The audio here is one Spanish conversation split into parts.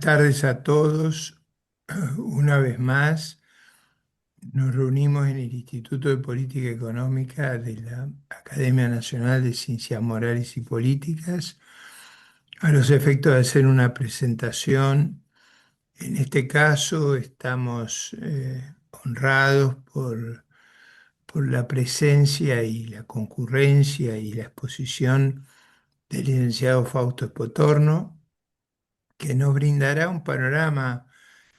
Tardes a todos. Una vez más nos reunimos en el Instituto de Política Económica de la Academia Nacional de Ciencias Morales y Políticas a los efectos de hacer una presentación. En este caso estamos honrados por la presencia y la concurrencia y la exposición del licenciado Fausto Espotorno, que nos brindará un panorama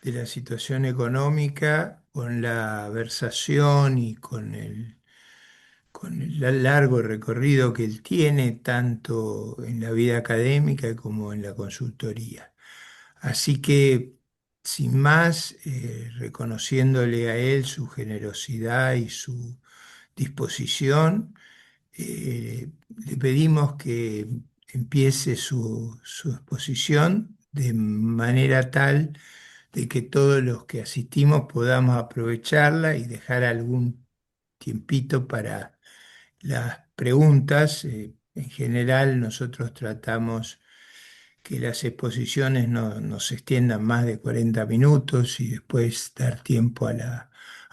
de la situación económica con la versación y con el largo recorrido que él tiene, tanto en la vida académica como en la consultoría. Así que, sin más, reconociéndole a él su generosidad y su disposición, le pedimos que empiece su exposición de manera tal de que todos los que asistimos podamos aprovecharla y dejar algún tiempito para las preguntas. En general, nosotros tratamos que las exposiciones no se extiendan más de 40 minutos y después dar tiempo a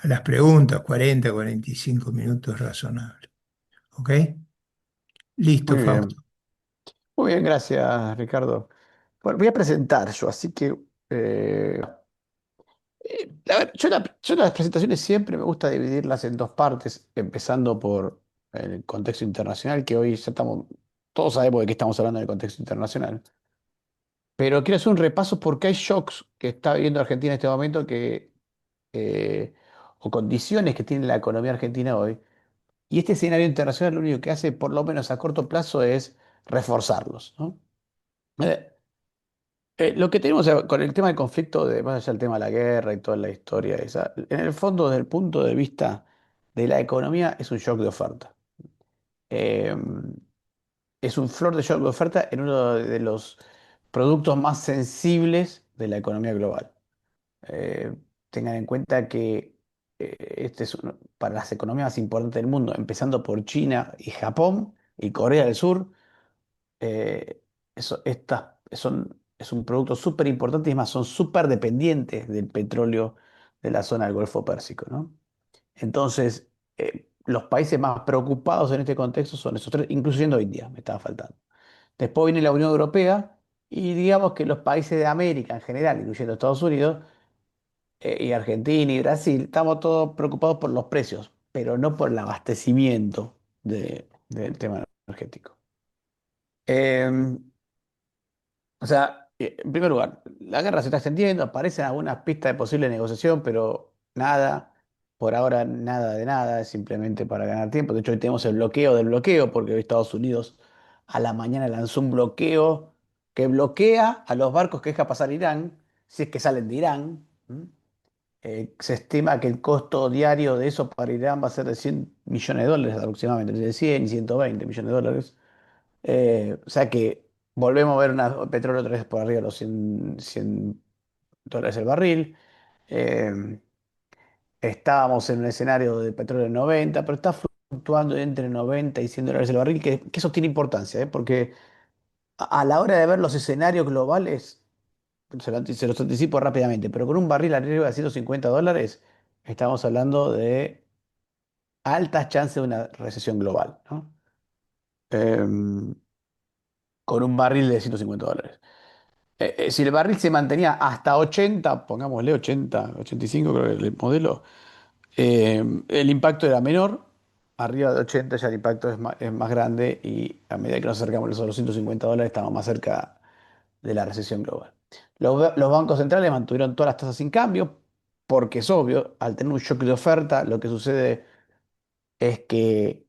las preguntas, 45 minutos razonable. ¿Ok? Listo, Muy bien, Fausto. muy bien, gracias Ricardo. Bueno, voy a presentar yo, así que, a ver, yo las presentaciones siempre me gusta dividirlas en dos partes, empezando por el contexto internacional, que hoy ya estamos, todos sabemos de qué estamos hablando en el contexto internacional, pero quiero hacer un repaso porque hay shocks que está viviendo Argentina en este momento eh, o condiciones que tiene la economía argentina hoy, y este escenario internacional lo único que hace, por lo menos a corto plazo, es reforzarlos, ¿no? Eh, lo que tenemos con el tema del conflicto, más allá del tema de la guerra y toda la historia esa, en el fondo, desde el punto de vista de la economía, es un shock de oferta. Eh, es un flor de shock de oferta en uno de los productos más sensibles de la economía global. Eh, tengan en cuenta que este es para las economías más importantes del mundo, empezando por China y Japón y Corea del Sur. Es un producto súper importante y es más, son súper dependientes del petróleo de la zona del Golfo Pérsico, ¿no? Entonces, los países más preocupados en este contexto son esos tres, incluyendo India, me estaba faltando. Después viene la Unión Europea y digamos que los países de América en general, incluyendo Estados Unidos, y Argentina y Brasil, estamos todos preocupados por los precios, pero no por el abastecimiento del tema energético. Em, O sea, en primer lugar, la guerra se está extendiendo, aparecen algunas pistas de posible negociación, pero nada, por ahora nada de nada, es simplemente para ganar tiempo. De hecho, hoy tenemos el bloqueo del bloqueo, porque hoy Estados Unidos a la mañana lanzó un bloqueo que bloquea a los barcos que deja pasar Irán, si es que salen de Irán. ¿M? Se estima que el costo diario de eso para Irán va a ser de 100 millones de dólares aproximadamente, entre 100 y 120 millones de dólares. O sea que volvemos a ver petróleo otra vez por arriba de los cien dólares el barril. Eh, estábamos en un escenario de petróleo en 90, pero está fluctuando entre 90 y 100 dólares el barril, que eso tiene importancia, ¿eh? Porque a la hora de ver los escenarios globales, se los anticipo rápidamente, pero con un barril arriba de 150 dólares, estamos hablando de altas chances de una recesión global, ¿no? Em, con un barril de 150 dólares. Si el barril se mantenía hasta 80, pongámosle 80, 85, creo que el modelo, el impacto era menor. Arriba de 80 ya el impacto es más grande y a medida que nos acercamos a los 150 dólares estamos más cerca de la recesión global. Los bancos centrales mantuvieron todas las tasas sin cambio porque es obvio, al tener un shock de oferta, lo que sucede es que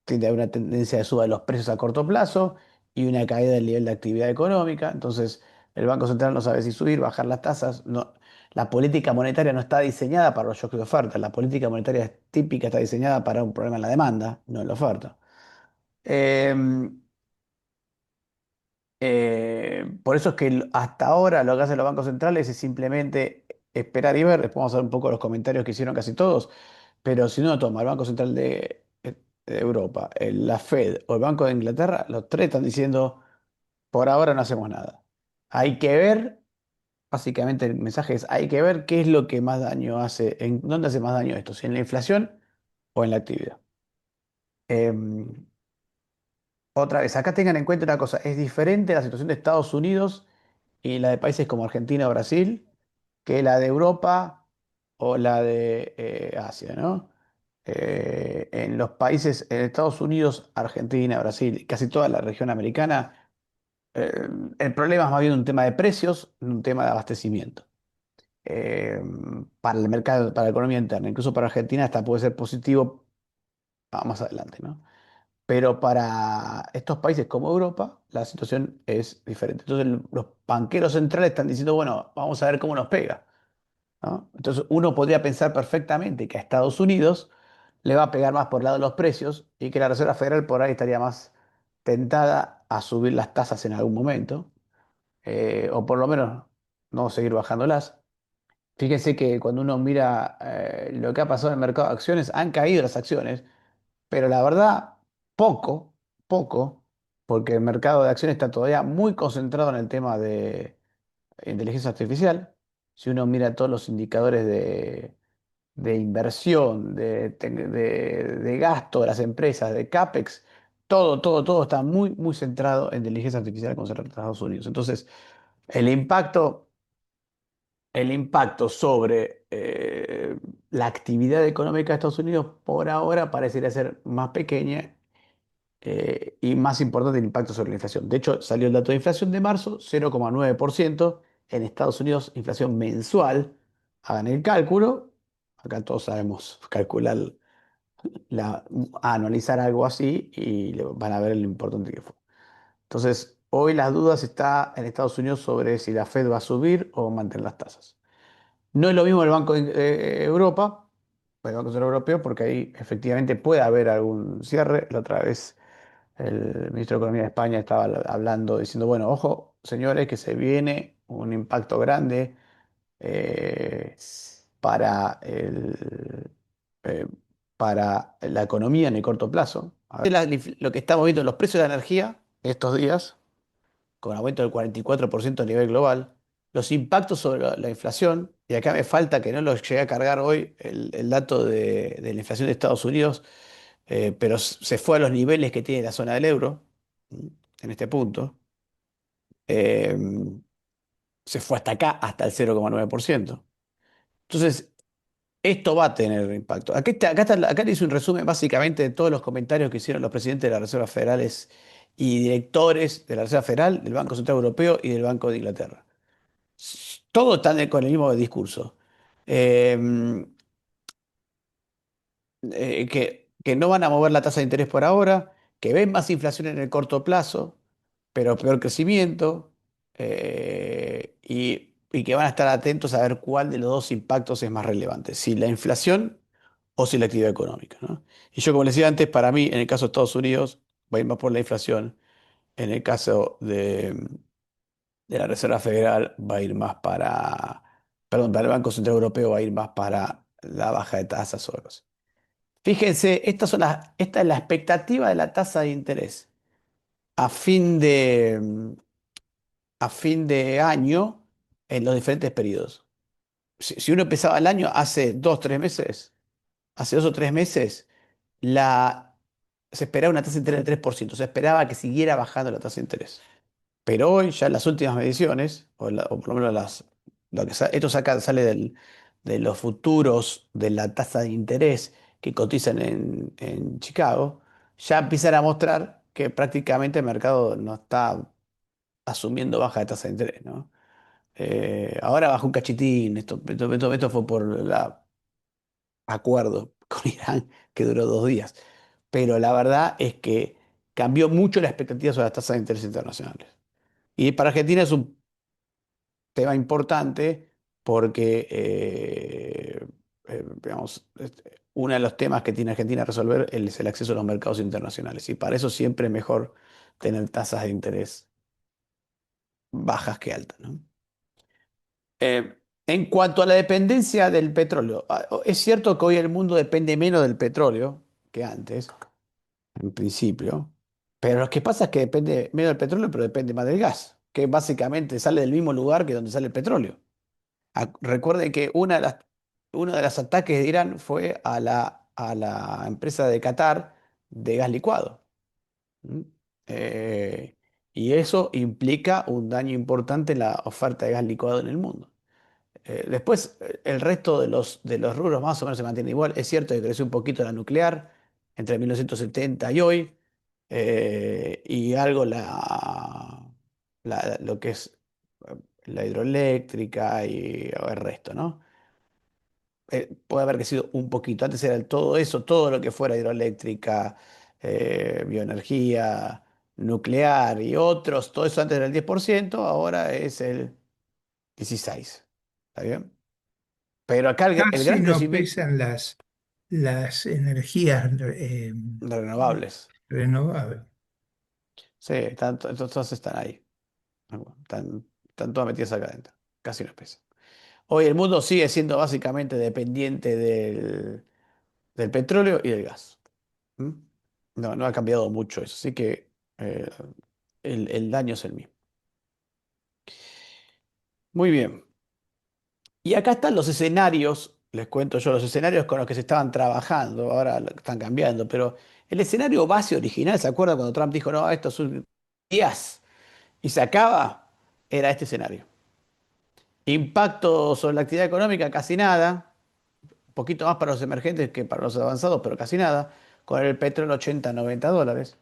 tiende a haber una tendencia de suba de los precios a corto plazo y una caída del nivel de actividad económica. Entonces, el Banco Central no sabe si subir, bajar las tasas. No, la política monetaria no está diseñada para los shocks de oferta. La política monetaria típica está diseñada para un problema en la demanda, no en la oferta. Eh, por eso es que hasta ahora lo que hacen los bancos centrales es simplemente esperar y ver. Después vamos a ver un poco los comentarios que hicieron casi todos. Pero si uno toma el Banco Central de Europa, la Fed o el Banco de Inglaterra, los tres están diciendo, por ahora no hacemos nada. Hay que ver, básicamente el mensaje es, hay que ver qué es lo que más daño hace, en dónde hace más daño esto, si en la inflación o en la actividad. Em, Otra vez, acá tengan en cuenta una cosa, es diferente la situación de Estados Unidos y la de países como Argentina o Brasil que la de Europa o la de Asia, ¿no? En los países, en Estados Unidos, Argentina, Brasil y casi toda la región americana, eh, el problema es más bien un tema de precios, un tema de abastecimiento. Eh, para el mercado, para la economía interna, incluso para Argentina, hasta puede ser positivo más adelante, ¿no? Pero para estos países como Europa, la situación es diferente. Entonces, los banqueros centrales están diciendo, bueno, vamos a ver cómo nos pega, ¿no? Entonces, uno podría pensar perfectamente que a Estados Unidos le va a pegar más por el lado de los precios y que la Reserva Federal por ahí estaría más tentada a subir las tasas en algún momento, o por lo menos no seguir bajándolas. Fíjense que cuando uno mira lo que ha pasado en el mercado de acciones, han caído las acciones, pero la verdad, poco, poco, porque el mercado de acciones está todavía muy concentrado en el tema de inteligencia artificial. Si uno mira todos los indicadores de inversión, de gasto de las empresas, de CAPEX, todo está muy, muy centrado en inteligencia artificial con Estados Unidos. Entonces, el impacto, el impacto sobre la actividad económica de Estados Unidos por ahora parecería ser más pequeña y más importante el impacto sobre la inflación. De hecho, salió el dato de inflación de marzo, 0,9%. En Estados Unidos, inflación mensual. Hagan el cálculo. Acá todos sabemos calcular, la, analizar algo así y van a ver lo importante que fue. Entonces, hoy las dudas está en Estados Unidos sobre si la Fed va a subir o mantener las tasas. No es lo mismo el Banco de Europa, el Banco Central Europeo, porque ahí efectivamente puede haber algún cierre. La otra vez el ministro de Economía de España estaba hablando, diciendo, bueno, ojo, señores, que se viene un impacto grande eh, para eh, para la economía en el corto plazo. A ver, lo que estamos viendo en los precios de la energía estos días, con aumento del 44% a nivel global, los impactos sobre la inflación, y acá me falta que no lo llegué a cargar hoy el dato de la inflación de Estados Unidos, pero se fue a los niveles que tiene la zona del euro, ¿m? En este punto. Eh, Se fue hasta acá, hasta el 0,9%. Entonces, esto va a tener impacto. Acá le hice un resumen básicamente de todos los comentarios que hicieron los presidentes de las reservas federales y directores de la Reserva Federal, del Banco Central Europeo y del Banco de Inglaterra. Todos están con el mismo discurso. Eh, que no van a mover la tasa de interés por ahora, que ven más inflación en el corto plazo, pero peor crecimiento, y que van a estar atentos a ver cuál de los dos impactos es más relevante, si la inflación o si la actividad económica, ¿no? Y yo, como les decía antes, para mí, en el caso de Estados Unidos, va a ir más por la inflación, en el caso de la Reserva Federal va a ir más perdón, para el Banco Central Europeo va a ir más para la baja de tasas o algo así. Fíjense, esta es la expectativa de la tasa de interés a a fin de año en los diferentes periodos. Si uno empezaba el año hace 2 o 3 meses, la, se esperaba una tasa de interés del 3%. Se esperaba que siguiera bajando la tasa de interés. Pero hoy, ya en las últimas mediciones, o por lo menos esto sale de los futuros de la tasa de interés que cotizan en Chicago, ya empiezan a mostrar que prácticamente el mercado no está asumiendo baja de tasa de interés, ¿no? Ahora bajó un cachitín, esto fue por el acuerdo con Irán que duró 2 días. Pero la verdad es que cambió mucho la expectativa sobre las tasas de interés internacionales. Y para Argentina es un tema importante porque, digamos, uno de los temas que tiene Argentina a resolver es el acceso a los mercados internacionales. Y para eso siempre es mejor tener tasas de interés bajas que altas, ¿no? En cuanto a la dependencia del petróleo, es cierto que hoy el mundo depende menos del petróleo que antes, en principio, pero lo que pasa es que depende menos del petróleo, pero depende más del gas. que básicamente sale del mismo lugar que donde sale el petróleo. Recuerden que uno de los ataques de Irán fue a la empresa de Qatar de gas licuado. ¿Mm? Eh, y eso implica un daño importante en la oferta de gas licuado en el mundo. Después, el resto de los rubros más o menos se mantiene igual. Es cierto que creció un poquito la nuclear entre 1970 y hoy, y algo lo que es la hidroeléctrica y el resto, ¿no? Puede haber crecido un poquito. Antes era todo eso, todo lo que fuera hidroeléctrica, bioenergía, nuclear y otros, todo eso antes era el 10%, ahora es el 16%. ¿Está bien? Pero acá el Casi gran no crecimiento pesan las energías de renovables. renovables. Sí, todas están ahí. Están todas metidas acá adentro. Casi no pesa. Hoy el mundo sigue siendo básicamente dependiente del petróleo y del gas. ¿Mm? No, no ha cambiado mucho eso. Así que eh, el daño es el mismo. Muy bien. Y acá están los escenarios, les cuento yo, los escenarios con los que se estaban trabajando, ahora están cambiando, pero el escenario base original, ¿se acuerda cuando Trump dijo, no, esto es un días y se acaba? Era este escenario. Impacto sobre la actividad económica, casi nada, un poquito más para los emergentes que para los avanzados, pero casi nada, con el petróleo 80, $90.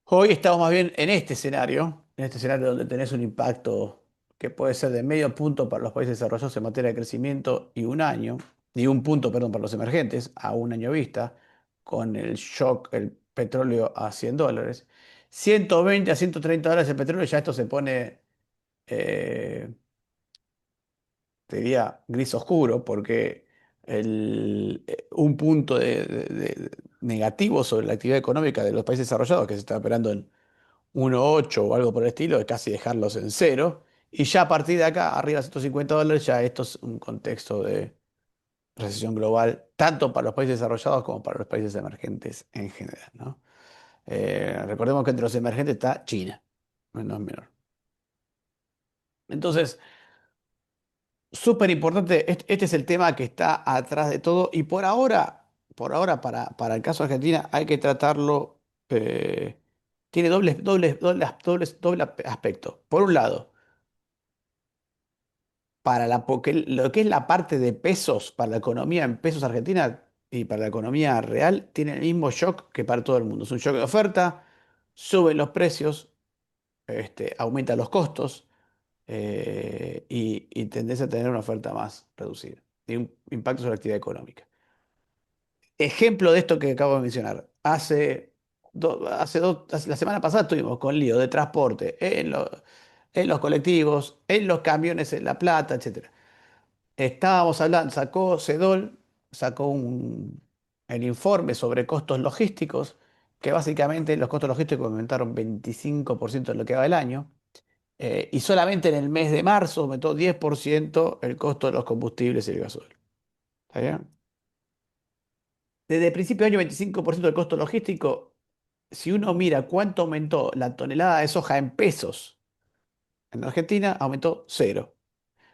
Hoy estamos más bien en este escenario donde tenés un impacto que puede ser de medio punto para los países desarrollados en materia de crecimiento y un año, y un punto, perdón, para los emergentes a un año vista, con el shock, el petróleo a $100. 120 a $130 el petróleo, ya esto se pone, eh, te diría, gris oscuro, porque un punto negativo sobre la actividad económica de los países desarrollados, que se está operando en 1,8 o algo por el estilo, es casi dejarlos en cero. Y ya a partir de acá, arriba de $150, ya esto es un contexto de recesión global, tanto para los países desarrollados como para los países emergentes en general, ¿no? Recordemos que entre los emergentes está China, no es menor. Entonces, súper importante, este es el tema que está atrás de todo y por ahora para el caso de Argentina hay que tratarlo, tiene doble aspecto. Por un lado, porque lo que es la parte de pesos para la economía en pesos argentina y para la economía real, tiene el mismo shock que para todo el mundo. Es un shock de oferta, suben los precios, aumentan los costos, y tendés a tener una oferta más reducida y un impacto sobre la actividad económica. Ejemplo de esto que acabo de mencionar. La semana pasada estuvimos con lío de transporte en los colectivos, en los camiones en La Plata, etcétera. Estábamos hablando, sacó CEDOL, sacó el informe sobre costos logísticos, que básicamente los costos logísticos aumentaron 25% de lo que va el año, y solamente en el mes de marzo aumentó 10% el costo de los combustibles y el gasoil. ¿Está bien? Desde el principio de año 25% del costo logístico. Si uno mira cuánto aumentó la tonelada de soja en pesos en Argentina, aumentó cero.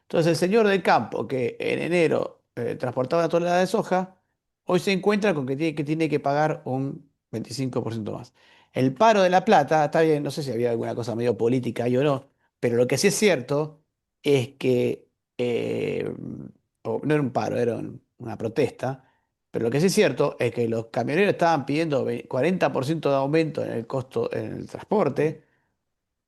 Entonces el señor del campo que en enero transportaba una tonelada de soja, hoy se encuentra con que tiene que pagar un 25% más. El paro de La Plata, está bien, no sé si había alguna cosa medio política ahí o no, pero lo que sí es cierto es que, no era un paro, era una protesta, pero lo que sí es cierto es que los camioneros estaban pidiendo 40% de aumento en el costo en el transporte,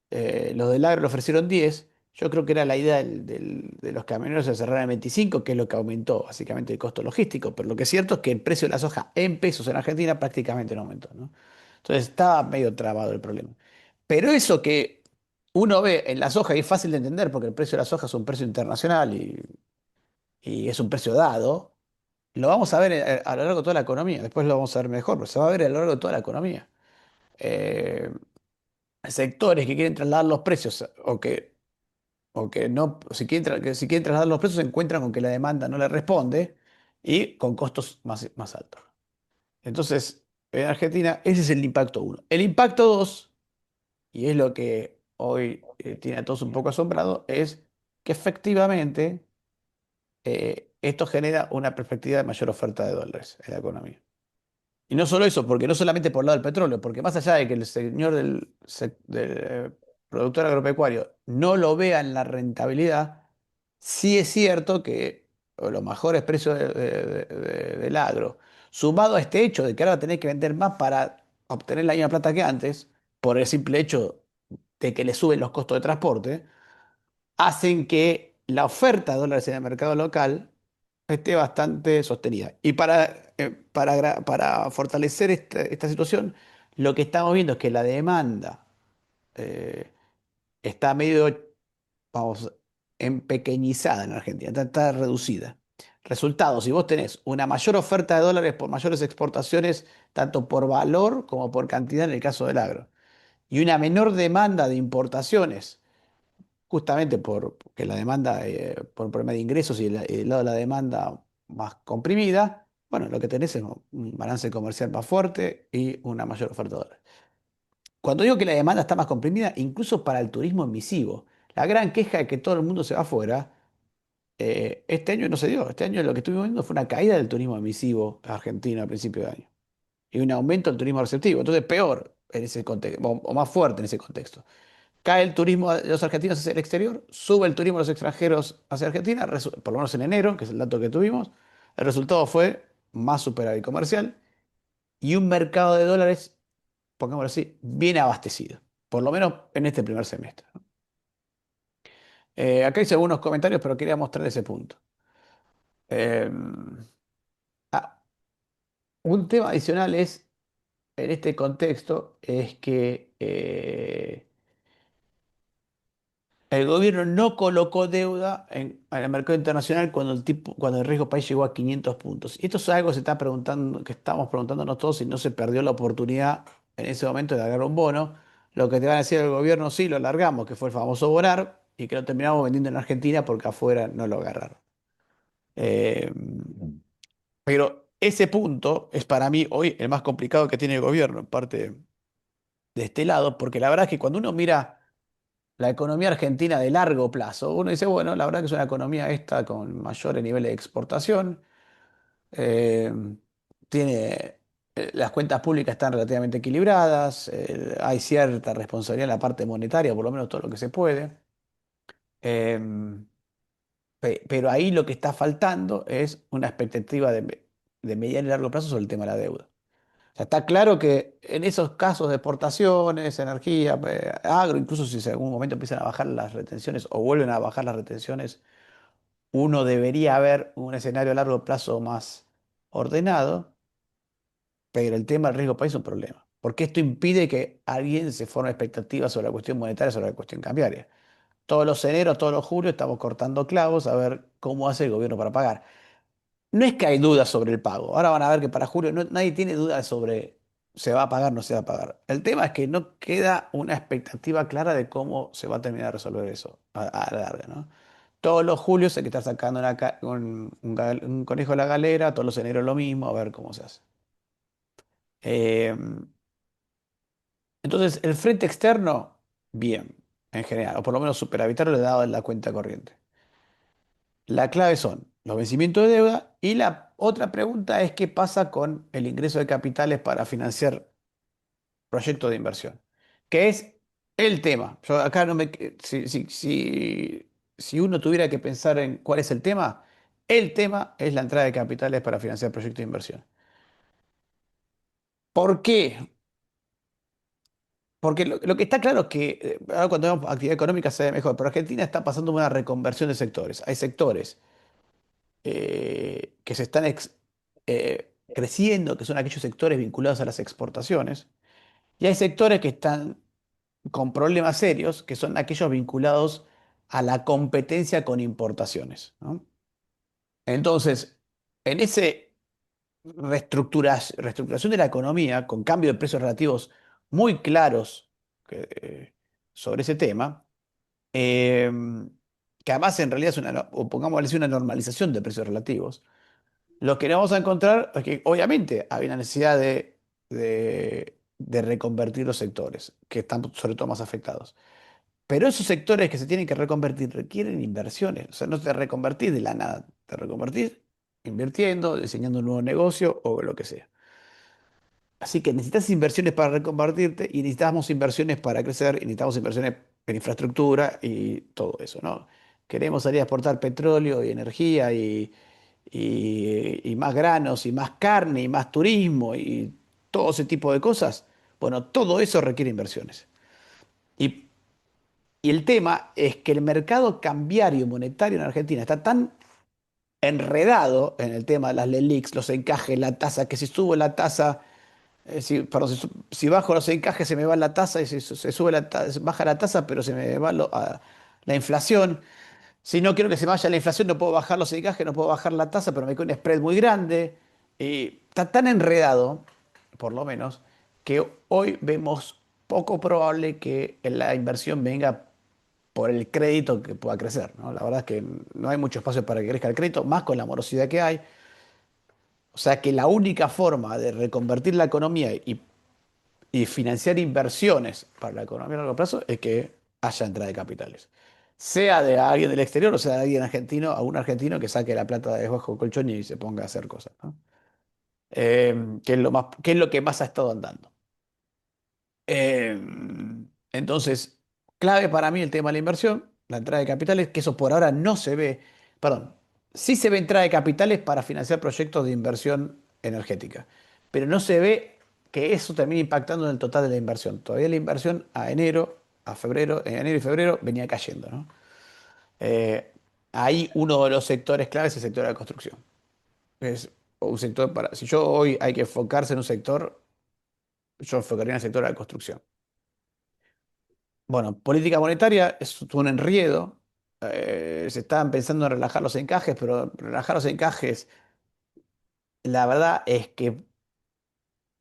los del agro le ofrecieron 10. Yo creo que era la idea de los camioneros de cerrar en 25, que es lo que aumentó básicamente el costo logístico. Pero lo que es cierto es que el precio de la soja en pesos en Argentina prácticamente no aumentó, ¿no? Entonces estaba medio trabado el problema. Pero eso que uno ve en la soja y es fácil de entender porque el precio de la soja es un precio internacional y es un precio dado, lo vamos a ver a lo largo de toda la economía. Después lo vamos a ver mejor, pero se va a ver a lo largo de toda la economía. Eh, Sectores que quieren trasladar los precios o que no, si quieren trasladar los precios se encuentran con que la demanda no le responde y con costos más altos. Entonces, en Argentina, ese es el impacto uno. El impacto dos, y es lo que hoy tiene a todos un poco asombrados es que efectivamente esto genera una perspectiva de mayor oferta de dólares en la economía. Y no solo eso, porque no solamente por el lado del petróleo, porque más allá de que el señor del productor agropecuario no lo vea en la rentabilidad, sí es cierto que los mejores precios del agro, sumado a este hecho de que ahora va a tener que vender más para obtener la misma plata que antes, por el simple hecho de que le suben los costos de transporte, hacen que la oferta de dólares en el mercado local esté bastante sostenida. Y para fortalecer esta situación, lo que estamos viendo es que la demanda eh, está medio, vamos, empequeñizada en Argentina, está reducida. Resultado, si vos tenés una mayor oferta de dólares por mayores exportaciones, tanto por valor como por cantidad en el caso del agro, y una menor demanda de importaciones, justamente porque la demanda, por un problema de ingresos y el lado de la demanda más comprimida, bueno, lo que tenés es un balance comercial más fuerte y una mayor oferta de dólares. Cuando digo que la demanda está más comprimida, incluso para el turismo emisivo, la gran queja de que todo el mundo se va afuera, este año no se dio. Este año lo que estuvimos viendo fue una caída del turismo emisivo argentino a principio de año y un aumento del turismo receptivo. Entonces, peor en ese contexto, o más fuerte en ese contexto. Cae el turismo de los argentinos hacia el exterior, sube el turismo de los extranjeros hacia Argentina, por lo menos en enero, que es el dato que tuvimos. El resultado fue más superávit comercial y un mercado de dólares, pongámoslo así, bien abastecido, por lo menos en este primer semestre. ¿No? Acá hice algunos comentarios, pero quería mostrar ese punto. Eh, ah, un tema adicional es, en este contexto, es que el gobierno no colocó deuda en el mercado internacional cuando el riesgo país llegó a 500 puntos. Y esto es algo que se está preguntando, que estamos preguntándonos todos si no se perdió la oportunidad en ese momento de agarrar un bono. Lo que te van a decir el gobierno, sí, lo largamos, que fue el famoso Bonar, y que lo terminamos vendiendo en Argentina porque afuera no lo agarraron. Eh, pero ese punto es para mí hoy el más complicado que tiene el gobierno, en parte de este lado, porque la verdad es que cuando uno mira la economía argentina de largo plazo, uno dice, bueno, la verdad que es una economía esta con mayores niveles de exportación, eh, tiene, las cuentas públicas están relativamente equilibradas, hay cierta responsabilidad en la parte monetaria, por lo menos todo lo que se puede, eh, pero ahí lo que está faltando es una expectativa de mediano y largo plazo sobre el tema de la deuda. O sea, está claro que en esos casos de exportaciones, energía, agro, incluso si en algún momento empiezan a bajar las retenciones o vuelven a bajar las retenciones, uno debería ver un escenario a largo plazo más ordenado, pero el tema del riesgo país es un problema, porque esto impide que alguien se forme expectativas sobre la cuestión monetaria, sobre la cuestión cambiaria. Todos los eneros, todos los julios estamos cortando clavos a ver cómo hace el gobierno para pagar. No es que hay dudas sobre el pago. Ahora van a ver que para julio nadie tiene dudas sobre se va a pagar o no se va a pagar. El tema es que no queda una expectativa clara de cómo se va a terminar de resolver eso a la larga, ¿no? Todos los julios hay que estar sacando un conejo de la galera, todos los eneros lo mismo, a ver cómo se hace. Eh, entonces, el frente externo, bien, en general, o por lo menos superavitario le dado en la cuenta corriente. La clave son los vencimientos de deuda y la otra pregunta es qué pasa con el ingreso de capitales para financiar proyectos de inversión, que es el tema. Yo acá no me... Si uno tuviera que pensar en cuál es el tema es la entrada de capitales para financiar proyectos de inversión. ¿Por qué? Porque lo que está claro es que ahora cuando vemos actividad económica se ve mejor, pero Argentina está pasando una reconversión de sectores. Hay sectores que se están creciendo, que son aquellos sectores vinculados a las exportaciones, y hay sectores que están con problemas serios, que son aquellos vinculados a la competencia con importaciones. ¿No? Entonces, en ese reestructuración de la economía, con cambio de precios relativos muy claros sobre ese tema, eh, que además en realidad es una, o pongámosle así, una normalización de precios relativos. Lo que nos vamos a encontrar es que obviamente hay una necesidad de reconvertir los sectores que están sobre todo más afectados. Pero esos sectores que se tienen que reconvertir requieren inversiones. O sea, no te reconvertís de la nada, te reconvertís invirtiendo, diseñando un nuevo negocio o lo que sea. Así que necesitas inversiones para reconvertirte y necesitamos inversiones para crecer y necesitamos inversiones en infraestructura y todo eso, ¿no? Queremos salir a exportar petróleo y energía y más granos y más carne y más turismo y todo ese tipo de cosas. Bueno, todo eso requiere inversiones. Y, y el tema es que el mercado cambiario monetario en Argentina está tan enredado en el tema de las LELIQs, los encajes, la tasa, que si subo la tasa perdón, si bajo los encajes se me va la tasa y si se sube baja la tasa, pero se me va la inflación. Si no quiero que se me vaya la inflación, no puedo bajar los encajes, no puedo bajar la tasa, pero me queda un spread muy grande. Y está tan enredado, por lo menos, que hoy vemos poco probable que la inversión venga por el crédito que pueda crecer, ¿no? La verdad es que no hay mucho espacio para que crezca el crédito, más con la morosidad que hay. O sea que la única forma de reconvertir la economía y financiar inversiones para la economía a largo plazo es que haya entrada de capitales. Sea de alguien del exterior o sea de alguien argentino, a un argentino que saque la plata de debajo del colchón y se ponga a hacer cosas, ¿no? Que es lo que más ha estado andando. Eh, entonces, clave para mí el tema de la inversión, la entrada de capitales, que eso por ahora no se ve, perdón, sí se ve entrada de capitales para financiar proyectos de inversión energética, pero no se ve que eso termine impactando en el total de la inversión. Todavía la inversión a enero, a febrero, en enero y febrero venía cayendo, ¿no? Eh, Ahí uno de los sectores claves es el sector de la construcción. Es un sector para, si yo hoy hay que enfocarse en un sector, yo enfocaría en el sector de la construcción. Bueno, política monetaria es un enredo. Se estaban pensando en relajar los encajes, pero relajar los encajes, la verdad es que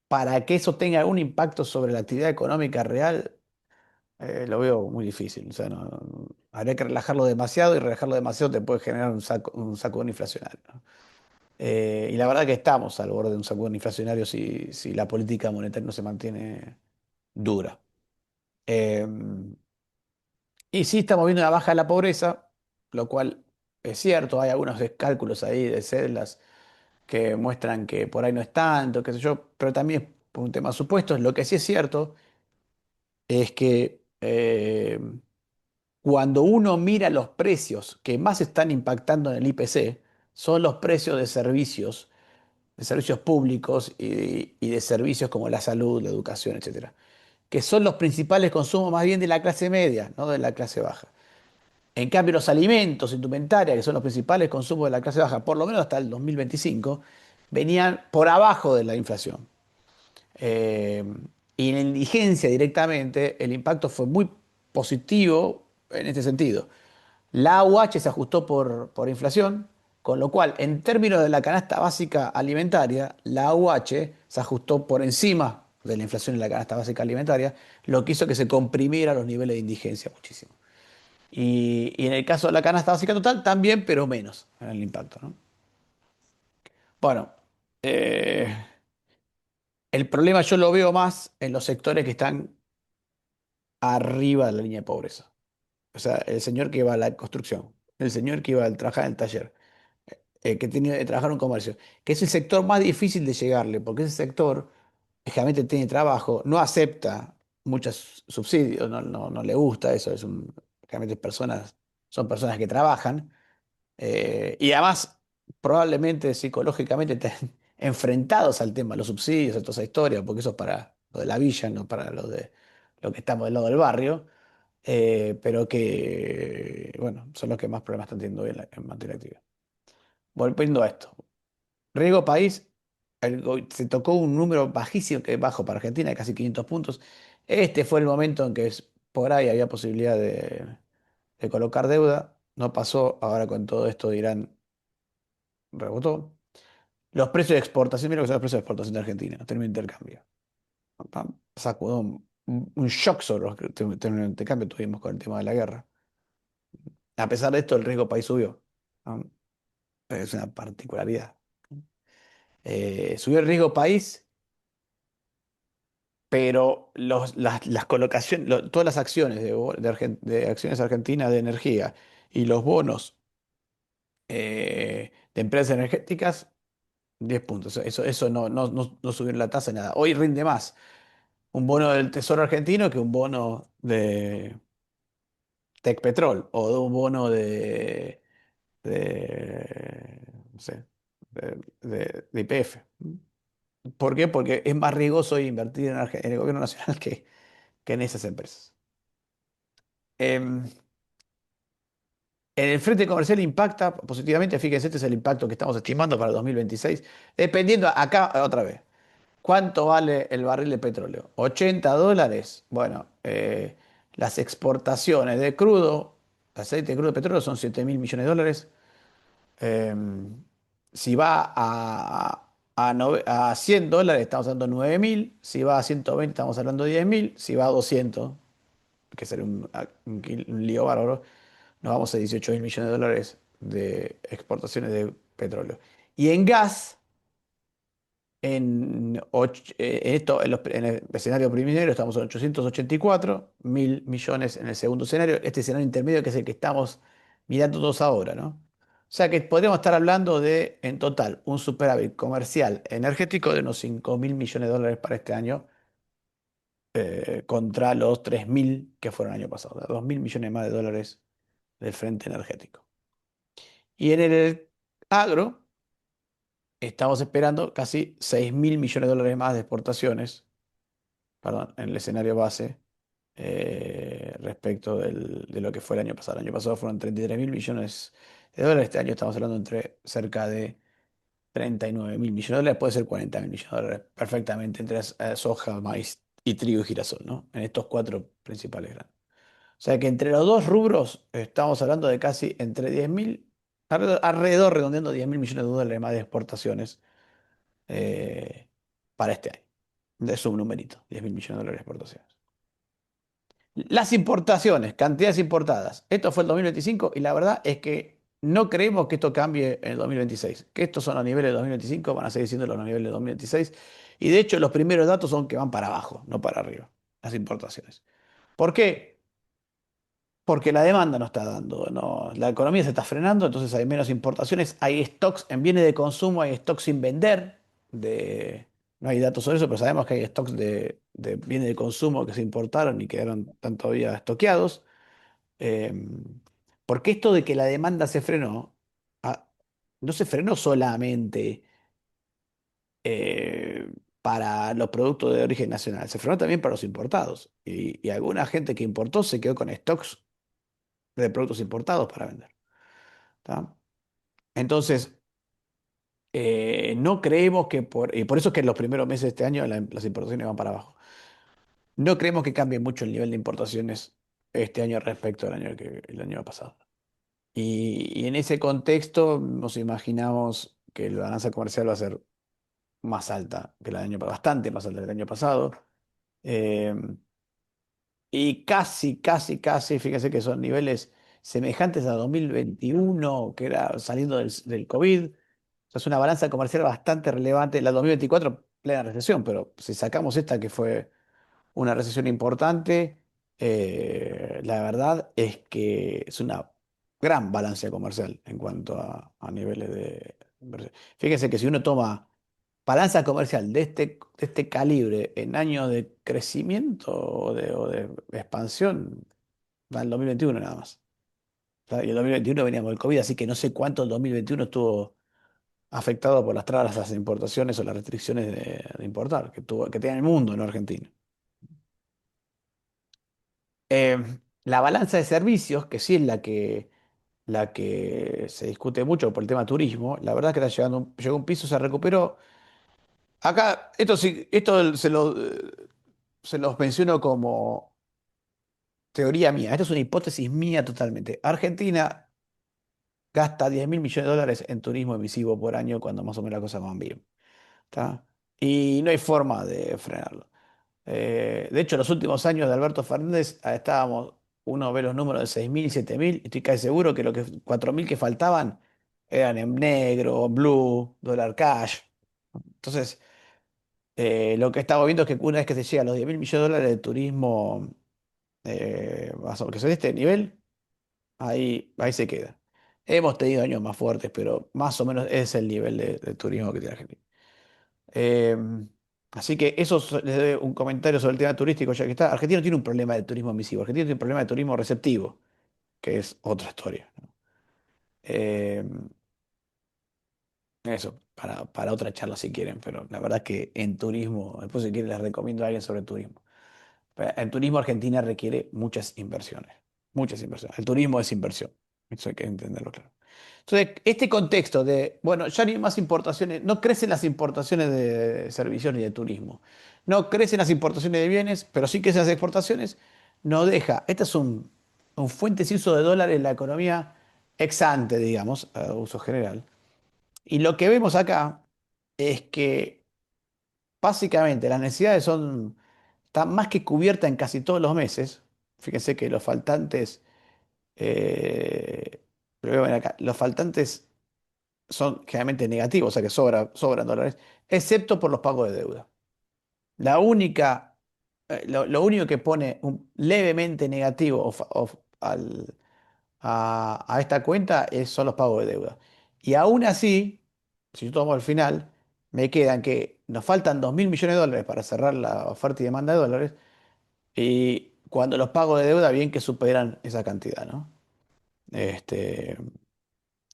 para que eso tenga algún impacto sobre la actividad económica real, lo veo muy difícil. O sea, habría que relajarlo demasiado y relajarlo demasiado te puede generar un sacudón inflacionario, ¿no? Y la verdad que estamos al borde de un sacudón inflacionario si la política monetaria no se mantiene dura. Eh, Y sí estamos viendo una baja de la pobreza, lo cual es cierto, hay algunos cálculos ahí de cédulas que muestran que por ahí no es tanto, qué sé yo, pero también es por un tema de supuestos. Lo que sí es cierto es que cuando uno mira los precios que más están impactando en el IPC, son los precios de servicios públicos y de servicios como la salud, la educación, etcétera, que son los principales consumos más bien de la clase media, no de la clase baja. En cambio, los alimentos, indumentaria, que son los principales consumos de la clase baja, por lo menos hasta el 2025, venían por abajo de la inflación. Eh, y en la indigencia directamente, el impacto fue muy positivo en este sentido. La AUH se ajustó por inflación, con lo cual, en términos de la canasta básica alimentaria, la AUH se ajustó por encima de la inflación en la canasta básica alimentaria, lo que hizo que se comprimiera los niveles de indigencia muchísimo. Y en el caso de la canasta básica total, también, pero menos en el impacto, ¿no? Bueno, eh, el problema yo lo veo más en los sectores que están arriba de la línea de pobreza. O sea, el señor que va a la construcción, el señor que iba a trabajar en el taller, que tiene que trabajar en un comercio, que es el sector más difícil de llegarle, porque ese sector generalmente tiene trabajo, no acepta muchos subsidios, no le gusta eso, generalmente son personas que trabajan. Y además, probablemente psicológicamente estén enfrentados al tema, los subsidios, a toda esa historia, porque eso es para lo de la villa, no para lo que estamos del lado del barrio, pero que, bueno, son los que más problemas están teniendo hoy en materia activa. Volviendo a esto, riesgo país, se tocó un número bajísimo, que es bajo para Argentina, de casi 500 puntos. Este fue el momento en que por ahí había posibilidad de colocar deuda. No pasó, ahora con todo esto dirán rebotó. Los precios de exportación, mira lo que son los precios de exportación de Argentina, término de intercambio. Pam, sacudó un shock sobre los términos de intercambio tuvimos con el tema de la guerra. A pesar de esto, el riesgo país subió, ¿no? Es una particularidad. Subió el riesgo país pero las colocaciones, todas las acciones de acciones argentinas de energía y los bonos de empresas energéticas, 10 puntos. Eso no subió la tasa ni nada. Hoy rinde más un bono del Tesoro argentino que un bono de Tecpetrol o de un bono no sé, de YPF. ¿Por qué? Porque es más riesgoso invertir en el gobierno nacional que en esas empresas. Em, en el frente comercial impacta positivamente, fíjense, este es el impacto que estamos estimando para el 2026, dependiendo acá otra vez. ¿Cuánto vale el barril de petróleo? $80. Bueno, las exportaciones de crudo, aceite de crudo de petróleo son 7.000 millones de dólares. Eh, si va a $100, estamos hablando de 9.000. Si va a 120, estamos hablando de 10.000. Si va a 200, que sería un lío bárbaro, nos vamos a 18.000 millones de dólares de exportaciones de petróleo. Y en gas, en el escenario primero estamos en 884.000 millones en el segundo escenario. Este escenario intermedio que es el que estamos mirando todos ahora, ¿no? O sea que podríamos estar hablando de, en total, un superávit comercial energético de unos 5.000 millones de dólares para este año, contra los 3.000 que fueron el año pasado. O sea, 2.000 millones más de dólares del frente energético. Y en el agro estamos esperando casi 6.000 millones de dólares más de exportaciones, perdón, en el escenario base, respecto de lo que fue el año pasado. El año pasado fueron 33.000 millones de dólares. Este año estamos hablando entre cerca de 39.000 millones de dólares. Puede ser 40.000 millones de dólares perfectamente entre soja, maíz y trigo y girasol, ¿no? En estos cuatro principales granos. O sea que entre los dos rubros estamos hablando de casi entre 10.000, alrededor redondeando 10.000 millones de dólares más de exportaciones, eh, para este año. Es un numerito, 10.000 millones de dólares de exportaciones. Las importaciones, cantidades importadas. Esto fue el 2025 y la verdad es que no creemos que esto cambie en el 2026. Que estos son los niveles de 2025, van a seguir siendo los niveles de 2026. Y de hecho los primeros datos son que van para abajo, no para arriba, las importaciones. ¿Por qué? Porque la demanda no está dando, no, la economía se está frenando, entonces hay menos importaciones, hay stocks en bienes de consumo, hay stocks sin vender, no hay datos sobre eso, pero sabemos que hay stocks de bienes de consumo que se importaron y quedaron tan todavía estoqueados. Eh, porque esto de que la demanda se frenó, ah, no se frenó solamente eh, para los productos de origen nacional, se frenó también para los importados. Y alguna gente que importó se quedó con stocks de productos importados para vender. ¿Tá? Entonces, no creemos que y por eso es que en los primeros meses de este año las importaciones van para abajo. No creemos que cambie mucho el nivel de importaciones este año respecto al año el año pasado. Y en ese contexto nos imaginamos que la balanza comercial va a ser más alta que el año pasado, bastante más alta que el año pasado. Eh, y casi, fíjense que son niveles semejantes a 2021, que era saliendo del COVID. O sea, es una balanza comercial bastante relevante. La 2024, plena recesión, pero si sacamos esta que fue una recesión importante, la verdad es que es una gran balanza comercial en cuanto a niveles de inversión. Fíjense que si uno toma balanza comercial de este calibre en años de crecimiento o de expansión, va el 2021 nada más. O sea, y el 2021 veníamos del COVID, así que no sé cuánto el 2021 estuvo afectado por las trabas a las importaciones o las restricciones de importar que tiene el mundo, no Argentina. Eh, la balanza de servicios, que sí es la que se discute mucho por el tema turismo, la verdad es que está llegó a un piso, se recuperó. Acá, esto sí, esto se los menciono como teoría mía. Esto es una hipótesis mía totalmente. Argentina gasta 10.000 millones de dólares en turismo emisivo por año cuando más o menos las cosas van bien. ¿Tá? Y no hay forma de frenarlo. De hecho, en los últimos años de Alberto Fernández, estábamos, uno ve los números de 6.000, 7.000, estoy casi seguro que 4.000 que faltaban eran en negro, blue, dólar cash. Entonces, Lo que estamos viendo es que una vez que se llega a los 10 mil millones de dólares de turismo, más o menos que son este nivel, ahí se queda. Hemos tenido años más fuertes, pero más o menos es el nivel de turismo que tiene Argentina. Eh, Así que eso les doy un comentario sobre el tema turístico, ya que está. Argentina no tiene un problema de turismo emisivo, Argentina tiene un problema de turismo receptivo, que es otra historia, ¿no? Eh, Eso, para otra charla si quieren, pero la verdad es que en turismo, después si quieren les recomiendo a alguien sobre turismo. El turismo Argentina requiere muchas inversiones, muchas inversiones. El turismo es inversión, eso hay que entenderlo claro. Entonces, este contexto de, bueno, ya no hay más importaciones, no crecen las importaciones de servicios ni de turismo, no crecen las importaciones de bienes, pero sí crecen las exportaciones, no deja, este es un fuentecizo de dólares en la economía ex ante, digamos, a uso general. Y lo que vemos acá es que básicamente las necesidades están más que cubiertas en casi todos los meses. Fíjense que los faltantes, eh, lo veo acá, los faltantes son generalmente negativos, o sea que sobran dólares, excepto por los pagos de deuda. La única, lo único que pone un levemente negativo a esta cuenta son los pagos de deuda. Y aún así, si yo tomo al final, me quedan que nos faltan 2.000 millones de dólares para cerrar la oferta y demanda de dólares. Y cuando los pagos de deuda, bien que superan esa cantidad, ¿no? Este,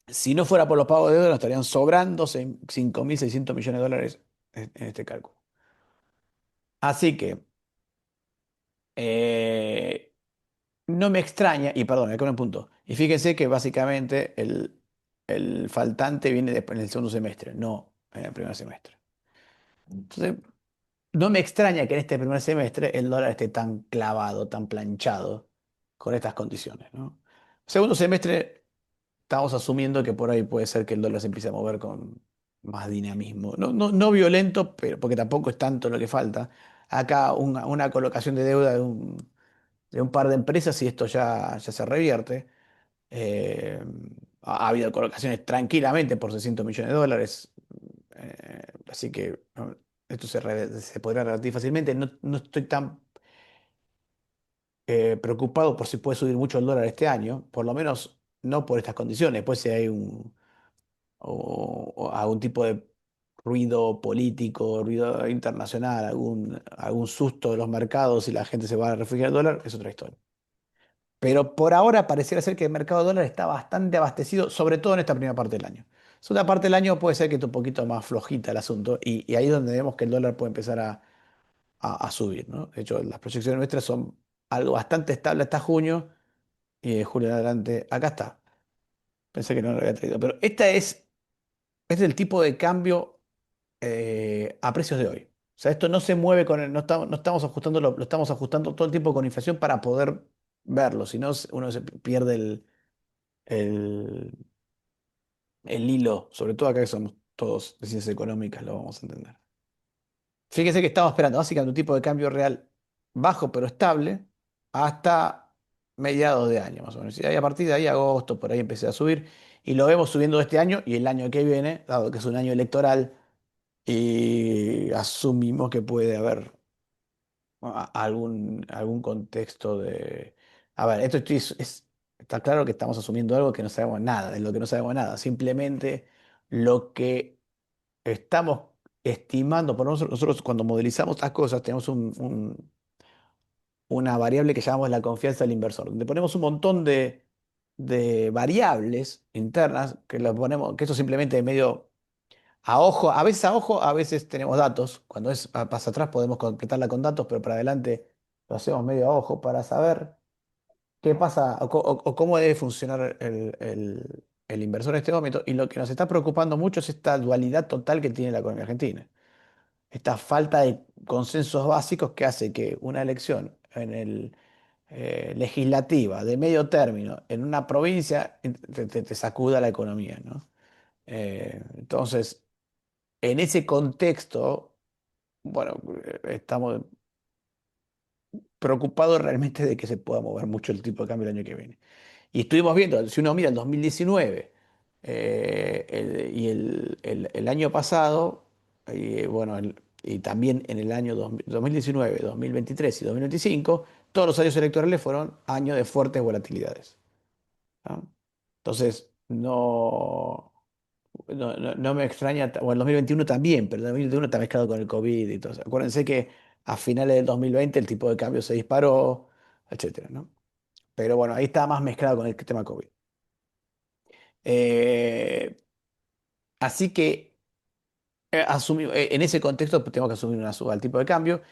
si no fuera por los pagos de deuda, nos estarían sobrando 5.600 millones de dólares en este cálculo. Así que eh, no me extraña, y perdón, me quedo en un punto. Y fíjense que básicamente el faltante viene después en el segundo semestre, no en el primer semestre. Entonces, no me extraña que en este primer semestre el dólar esté tan clavado, tan planchado con estas condiciones, ¿no? Segundo semestre, estamos asumiendo que por ahí puede ser que el dólar se empiece a mover con más dinamismo. No violento, pero porque tampoco es tanto lo que falta. Acá una colocación de deuda de un par de empresas y esto ya se revierte. Eh, ha habido colocaciones tranquilamente por 600 millones de dólares. Así que ¿no? Esto se podrá revertir fácilmente. No estoy tan preocupado por si puede subir mucho el dólar este año, por lo menos no por estas condiciones. Después si hay o algún tipo de ruido político, ruido internacional, algún susto de los mercados y la gente se va a refugiar al dólar, es otra historia. Pero por ahora pareciera ser que el mercado de dólar está bastante abastecido, sobre todo en esta primera parte del año. Segunda parte del año puede ser que esté un poquito más flojita el asunto y ahí es donde vemos que el dólar puede empezar a subir, ¿no? De hecho, las proyecciones nuestras son algo bastante estable hasta junio y de julio en adelante, acá está. Pensé que no lo había traído, pero este es el tipo de cambio a precios de hoy. O sea, esto no se mueve no estamos ajustando, lo estamos ajustando todo el tiempo con inflación para poder verlo, si no uno se pierde el, el hilo, sobre todo acá que somos todos de ciencias económicas, lo vamos a entender. Fíjese que estamos esperando básicamente un tipo de cambio real bajo pero estable hasta mediados de año, más o menos. Y ahí a partir de ahí, agosto, por ahí empecé a subir. Y lo vemos subiendo este año y el año que viene, dado que es un año electoral, y asumimos que puede haber algún contexto de... A ver, está claro que estamos asumiendo algo que no sabemos nada, de lo que no sabemos nada. Simplemente lo que estamos estimando, por nosotros cuando modelizamos estas cosas tenemos una variable que llamamos la confianza del inversor, donde ponemos un montón de variables internas que eso simplemente medio a ojo, a veces tenemos datos. Cuando es pasa atrás podemos completarla con datos, pero para adelante lo hacemos medio a ojo para saber qué pasa o cómo debe funcionar el inversor en este momento. Y lo que nos está preocupando mucho es esta dualidad total que tiene la economía argentina. Esta falta de consensos básicos que hace que una elección legislativa de medio término en una provincia te sacuda la economía, ¿no? Entonces, en ese contexto, bueno, estamos preocupados realmente de que se pueda mover mucho el tipo de cambio el año que viene. Y estuvimos viendo, si uno mira el 2019 y el año pasado, bueno, y también en el año 2019, 2023 y 2025, todos los años electorales fueron años de fuertes volatilidades. ¿No? Entonces, no me extraña, bueno, el 2021 también, pero el 2021 está mezclado con el COVID y todo eso. Acuérdense que a finales del 2020 el tipo de cambio se disparó, etcétera, ¿no? Pero bueno, ahí está más mezclado con el tema COVID. Eh, Así que en ese contexto pues, tengo que asumir una suba al tipo de cambio.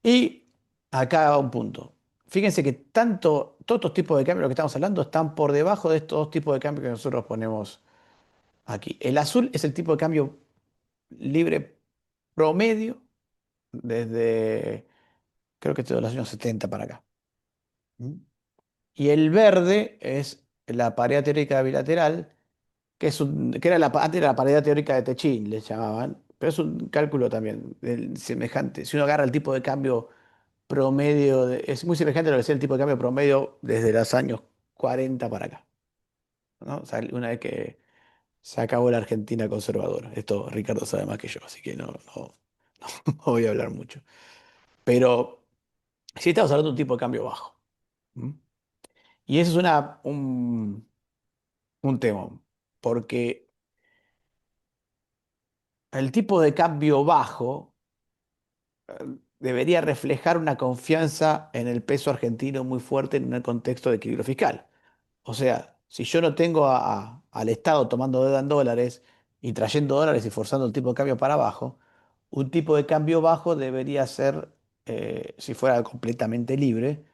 Y acá va un punto. Fíjense que todos estos tipos de cambio, lo que estamos hablando, están por debajo de estos dos tipos de cambio que nosotros ponemos aquí. El azul es el tipo de cambio libre promedio desde, creo que de los años 70 para acá. ¿Mm? Y el verde es la paridad teórica bilateral, que era antes era la paridad teórica de Techin, le llamaban, pero es un cálculo también semejante. Si uno agarra el tipo de cambio promedio, es muy semejante a lo que es el tipo de cambio promedio desde los años 40 para acá, ¿no? O sea, una vez que se acabó la Argentina conservadora. Esto Ricardo sabe más que yo, así que no voy a hablar mucho. Pero sí estamos hablando de un tipo de cambio bajo. ¿M? Y eso es un tema, porque el tipo de cambio bajo debería reflejar una confianza en el peso argentino muy fuerte en un contexto de equilibrio fiscal. O sea, si yo no tengo al Estado tomando deuda en dólares y trayendo dólares y forzando el tipo de cambio para abajo, un tipo de cambio bajo debería ser, si fuera completamente libre,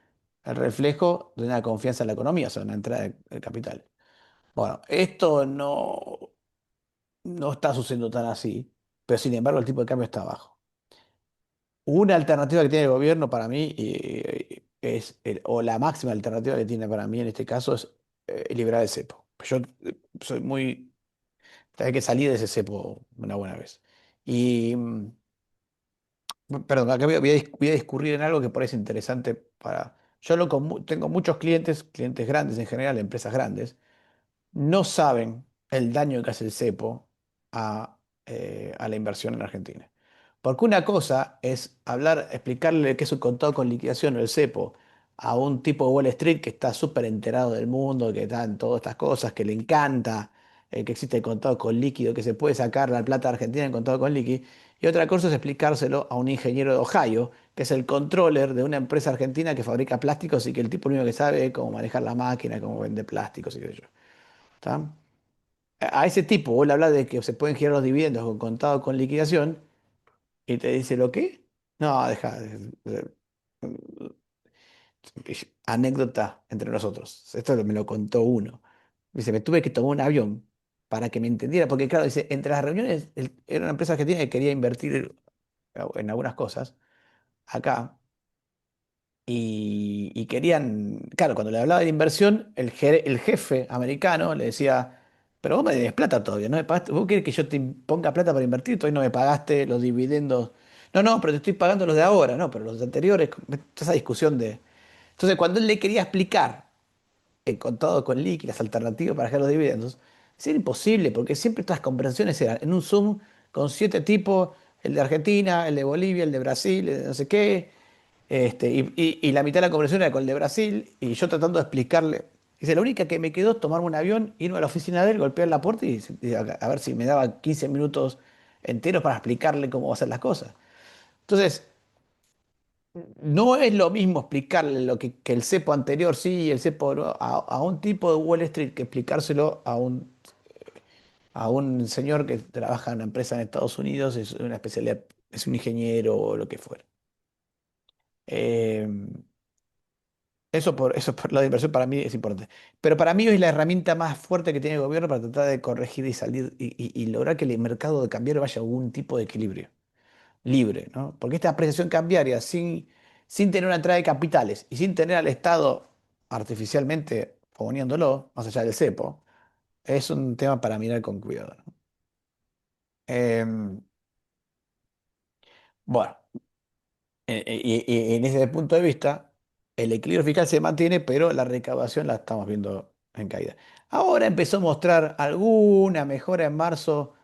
el reflejo de una confianza en la economía, o sea, una entrada de capital. Bueno, esto no está sucediendo tan así, pero sin embargo el tipo de cambio está bajo. Una alternativa que tiene el gobierno para mí o la máxima alternativa que tiene para mí en este caso es liberar el cepo. Yo soy muy... Hay que salir de ese cepo una buena vez. Y, perdón, acá voy a discurrir en algo que por ahí es interesante para... Yo tengo muchos clientes, clientes grandes en general, empresas grandes, no saben el daño que hace el cepo a la inversión en Argentina. Porque una cosa es explicarle qué es un contado con liquidación o el cepo a un tipo de Wall Street que está súper enterado del mundo, que está en todas estas cosas, que le encanta, que existe el contado con líquido, que se puede sacar la plata argentina en contado con líquido. Y otra cosa es explicárselo a un ingeniero de Ohio, que es el controller de una empresa argentina que fabrica plásticos y que el tipo lo único que sabe es cómo manejar la máquina, cómo vender plásticos y qué sé yo. ¿Está? A ese tipo, vos le hablas de que se pueden girar los dividendos con contado con liquidación y te dice lo qué. No, deja. Anécdota entre nosotros. Esto me lo contó uno. Dice, me tuve que tomar un avión para que me entendiera, porque claro, dice, entre las reuniones, era una empresa argentina que quería invertir en algunas cosas acá. Y querían, claro, cuando le hablaba de inversión, el jefe americano le decía, pero vos me debes plata todavía, ¿no me pagaste? ¿Vos querés que yo te ponga plata para invertir? Todavía no me pagaste los dividendos. No, no, pero te estoy pagando los de ahora, no, pero los anteriores, esa discusión de... Entonces, cuando él le quería explicar el contado con liqui, las alternativas para dejar los dividendos, era imposible, porque siempre estas conversaciones eran en un Zoom con 7 tipos, el de Argentina, el de Bolivia, el de Brasil, el de no sé qué. Y la mitad de la conversación era con el de Brasil y yo tratando de explicarle. Dice, la única que me quedó es tomarme un avión, irme a la oficina de él, golpear la puerta y a ver si me daba 15 minutos enteros para explicarle cómo va a ser las cosas. Entonces, no es lo mismo explicarle que el cepo anterior sí y el cepo no, a un tipo de Wall Street que explicárselo a un señor que trabaja en una empresa en Estados Unidos, es una especialidad, es un ingeniero o lo que fuera. Eh, eso por la inversión para mí es importante. Pero para mí hoy es la herramienta más fuerte que tiene el gobierno para tratar de corregir y salir y lograr que el mercado de cambiario vaya a algún tipo de equilibrio libre, ¿no? Porque esta apreciación cambiaria sin tener una entrada de capitales y sin tener al Estado artificialmente poniéndolo, más allá del cepo, es un tema para mirar con cuidado, ¿no? Em, bueno, y en ese punto de vista, el equilibrio fiscal se mantiene, pero la recaudación la estamos viendo en caída. Ahora empezó a mostrar alguna mejora en marzo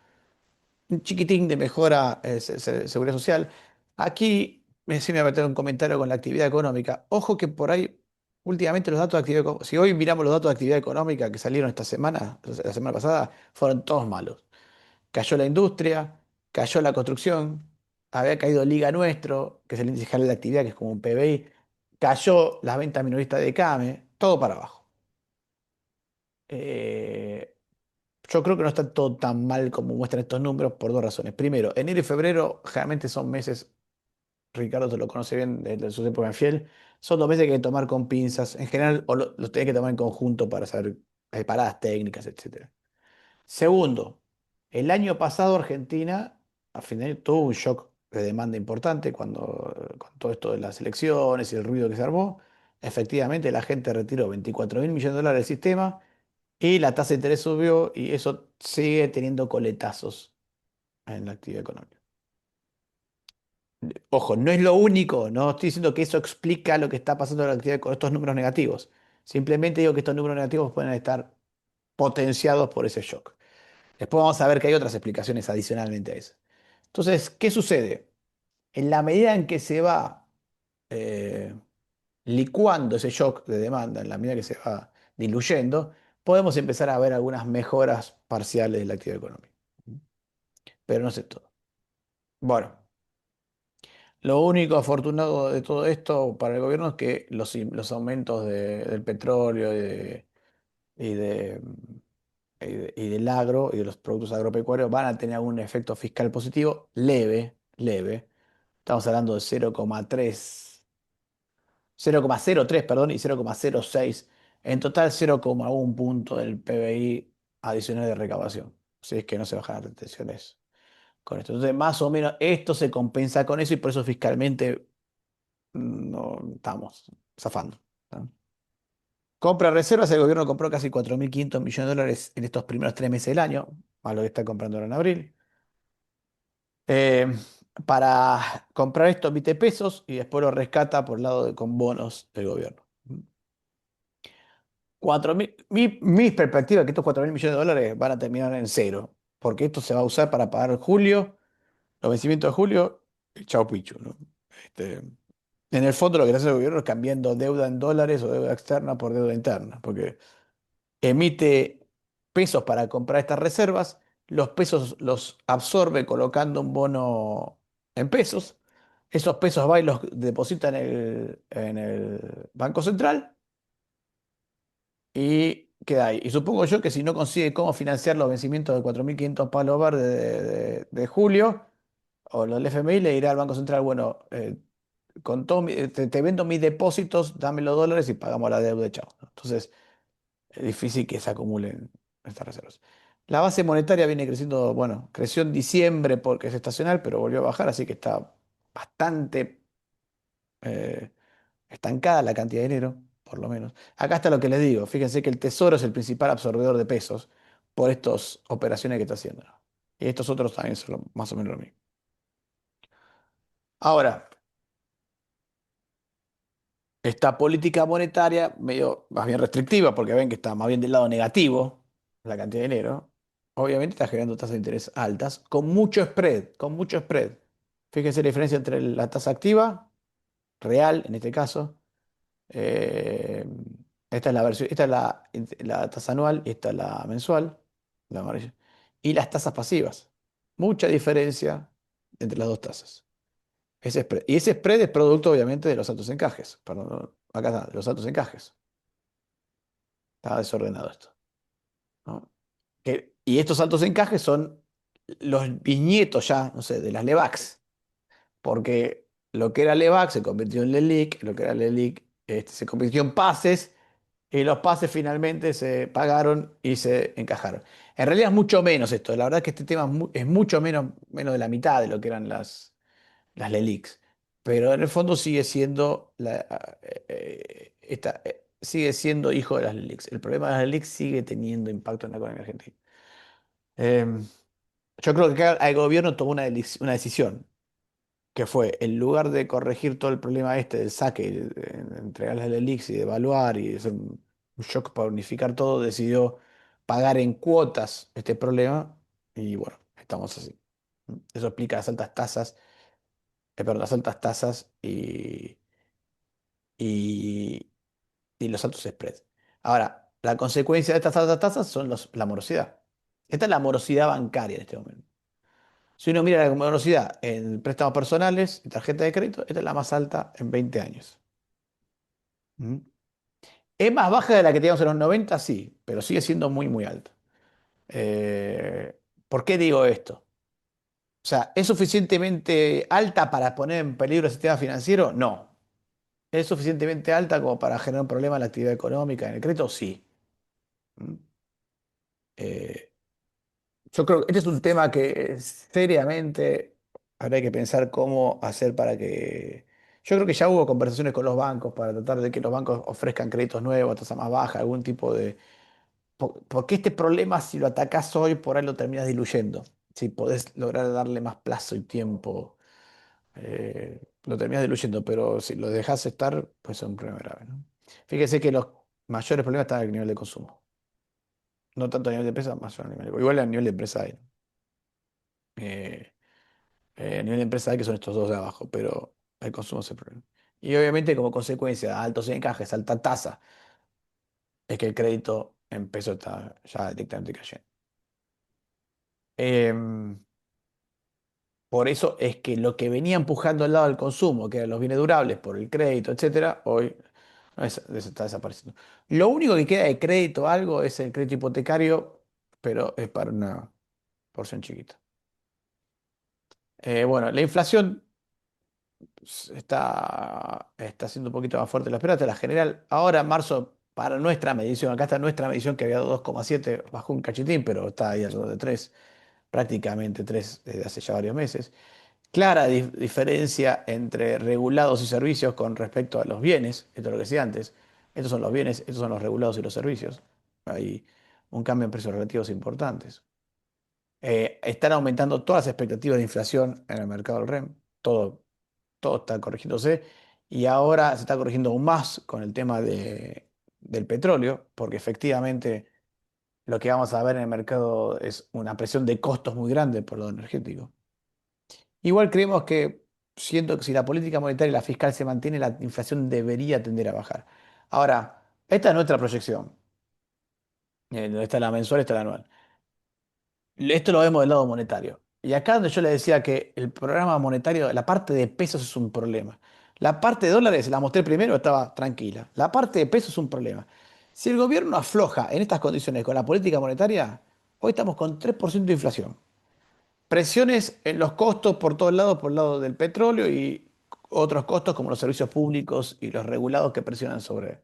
un chiquitín de mejora seguridad social. Aquí sí me voy a meter un comentario con la actividad económica. Ojo que por ahí, últimamente los datos de actividad económica, si hoy miramos los datos de actividad económica que salieron esta semana, o sea, la semana pasada, fueron todos malos. Cayó la industria, cayó la construcción, había caído Liga Nuestro, que es el índice general de actividad, que es como un PBI, cayó las ventas minoristas de CAME, todo para abajo. Eh, yo creo que no está todo tan mal como muestran estos números por dos razones. Primero, enero y febrero generalmente son meses, Ricardo te lo conoce bien de su época en Fiel, son dos meses que hay que tomar con pinzas. En general, o los tenés que tomar en conjunto para saber, hay paradas técnicas, etcétera. Segundo, el año pasado Argentina al final tuvo un shock de demanda importante con todo esto de las elecciones y el ruido que se armó. Efectivamente, la gente retiró 24.000 millones de dólares del sistema y la tasa de interés subió y eso sigue teniendo coletazos en la actividad económica. Ojo, no es lo único, no estoy diciendo que eso explica lo que está pasando en la actividad con estos números negativos. Simplemente digo que estos números negativos pueden estar potenciados por ese shock. Después vamos a ver que hay otras explicaciones adicionalmente a eso. Entonces, ¿qué sucede? En la medida en que se va eh, licuando ese shock de demanda, en la medida que se va diluyendo, podemos empezar a ver algunas mejoras parciales de la actividad económica. Pero no sé todo. Bueno, lo único afortunado de todo esto para el gobierno es que los aumentos del petróleo y de, y del agro y de los productos agropecuarios van a tener algún efecto fiscal positivo leve, leve. Estamos hablando de 0,03, perdón, y 0,06. En total 0,1 punto del PBI adicional de recaudación. Si es que no se bajan las retenciones con esto. Entonces, más o menos, esto se compensa con eso y por eso fiscalmente no estamos zafando. ¿No? Compra reservas, el gobierno compró casi 4.500 millones de dólares en estos primeros 3 meses del año, más lo que está comprando ahora en abril. Eh, para comprar esto emite pesos y después lo rescata por el lado con bonos del gobierno. 4.000, mis perspectivas que estos 4.000 millones de dólares van a terminar en cero, porque esto se va a usar para pagar julio, los vencimientos de julio, y chao pichu, ¿no? Este, en el fondo lo que hace el gobierno es cambiando deuda en dólares o deuda externa por deuda interna, porque emite pesos para comprar estas reservas, los pesos los absorbe colocando un bono en pesos, esos pesos va y los deposita en el Banco Central y queda ahí. Y supongo yo que si no consigue cómo financiar los vencimientos de 4.500 palos verdes de julio, o los del FMI le dirá al Banco Central, bueno, con todo te vendo mis depósitos, dame los dólares y pagamos la deuda, chao. Entonces, es difícil que se acumulen estas reservas. La base monetaria viene creciendo, bueno, creció en diciembre porque es estacional, pero volvió a bajar, así que está bastante eh, estancada la cantidad de dinero, por lo menos. Acá está lo que les digo, fíjense que el Tesoro es el principal absorbedor de pesos por estas operaciones que está haciendo. Y estos otros también son más o menos lo mismo. Ahora, esta política monetaria, medio más bien restrictiva, porque ven que está más bien del lado negativo, la cantidad de dinero, obviamente está generando tasas de interés altas, con mucho spread, con mucho spread. Fíjense la diferencia entre la tasa activa, real en este caso, eh, esta es la versión, esta es la tasa anual y esta es la mensual, la amarilla, y las tasas pasivas. Mucha diferencia entre las dos tasas. Ese spread. Y ese spread es producto, obviamente, de los altos encajes. Perdón, acá está, de los altos encajes. Está desordenado esto. ¿No? Y estos altos encajes son los bisnietos ya, no sé, de las Levax. Porque lo que era Levax se convirtió en LELIC, lo que era LELIC se convirtió en pases, y los pases finalmente se pagaron y se encajaron. En realidad es mucho menos esto. La verdad es que este tema es mucho menos de la mitad de lo que eran las LELICs. Pero en el fondo sigue siendo, sigue siendo hijo de las LELICs. El problema de las LELICs sigue teniendo impacto en la economía argentina. Em, yo creo que acá el gobierno tomó una decisión, que fue, en lugar de corregir todo el problema este del saque, de entregar las LELICs y de evaluar y hacer un shock para unificar todo, decidió pagar en cuotas este problema y bueno, estamos así. Eso explica las altas tasas y, y los altos spreads. Ahora, la consecuencia de estas altas tasas son la morosidad. Esta es la morosidad bancaria en este momento. Si uno mira la morosidad en préstamos personales y tarjeta de crédito, esta es la más alta en 20 años. ¿Mm? ¿Es más baja de la que teníamos en los 90? Sí, pero sigue siendo muy, muy alta. Eh, ¿Por qué digo esto? O sea, ¿es suficientemente alta para poner en peligro el sistema financiero? No. ¿Es suficientemente alta como para generar un problema en la actividad económica, en el crédito? Sí. ¿Mm? Eh, yo creo que este es un tema que seriamente habrá que pensar cómo hacer para que... Yo creo que ya hubo conversaciones con los bancos para tratar de que los bancos ofrezcan créditos nuevos, tasa más baja, algún tipo de... Porque este problema, si lo atacás hoy, por ahí lo terminas diluyendo. Si podés lograr darle más plazo y tiempo, lo terminas diluyendo, pero si lo dejás estar, pues es un problema grave, ¿no? Fíjese que los mayores problemas están al nivel de consumo. No tanto a nivel de empresa, más a nivel igual a nivel de empresa hay, ¿no? Eh, a nivel de empresa hay que son estos dos de abajo, pero el consumo es el problema. Y obviamente como consecuencia de altos encajes, alta tasa, es que el crédito empezó a estar ya directamente cayendo. Em, por eso es que lo que venía empujando al lado del consumo, que eran los bienes durables por el crédito, etcétera, hoy no está desapareciendo. Lo único que queda de crédito algo es el crédito hipotecario, pero es para una porción chiquita. Bueno, la inflación está siendo un poquito más fuerte de lo esperado. La general, ahora en marzo, para nuestra medición, acá está nuestra medición que había 2,7, bajó un cachitín, pero está ahí alrededor de 3, prácticamente 3 desde hace ya varios meses. Clara diferencia entre regulados y servicios con respecto a los bienes, esto es lo que decía antes. Estos son los bienes, estos son los regulados y los servicios. Hay un cambio en precios relativos importantes. Están aumentando todas las expectativas de inflación en el mercado del REM. Todo está corrigiéndose. Y ahora se está corrigiendo aún más con el tema del petróleo, porque efectivamente lo que vamos a ver en el mercado es una presión de costos muy grande por lo energético. Igual creemos que, siento que si la política monetaria y la fiscal se mantiene, la inflación debería tender a bajar. Ahora, esta es nuestra proyección. Esta es la mensual, esta es la anual. Esto lo vemos del lado monetario. Y acá donde yo le decía que el programa monetario, la parte de pesos es un problema. La parte de dólares, la mostré primero, estaba tranquila. La parte de pesos es un problema. Si el gobierno afloja en estas condiciones con la política monetaria, hoy estamos con 3% de inflación. Presiones en los costos por todos lados, por el lado del petróleo y otros costos como los servicios públicos y los regulados que presionan sobre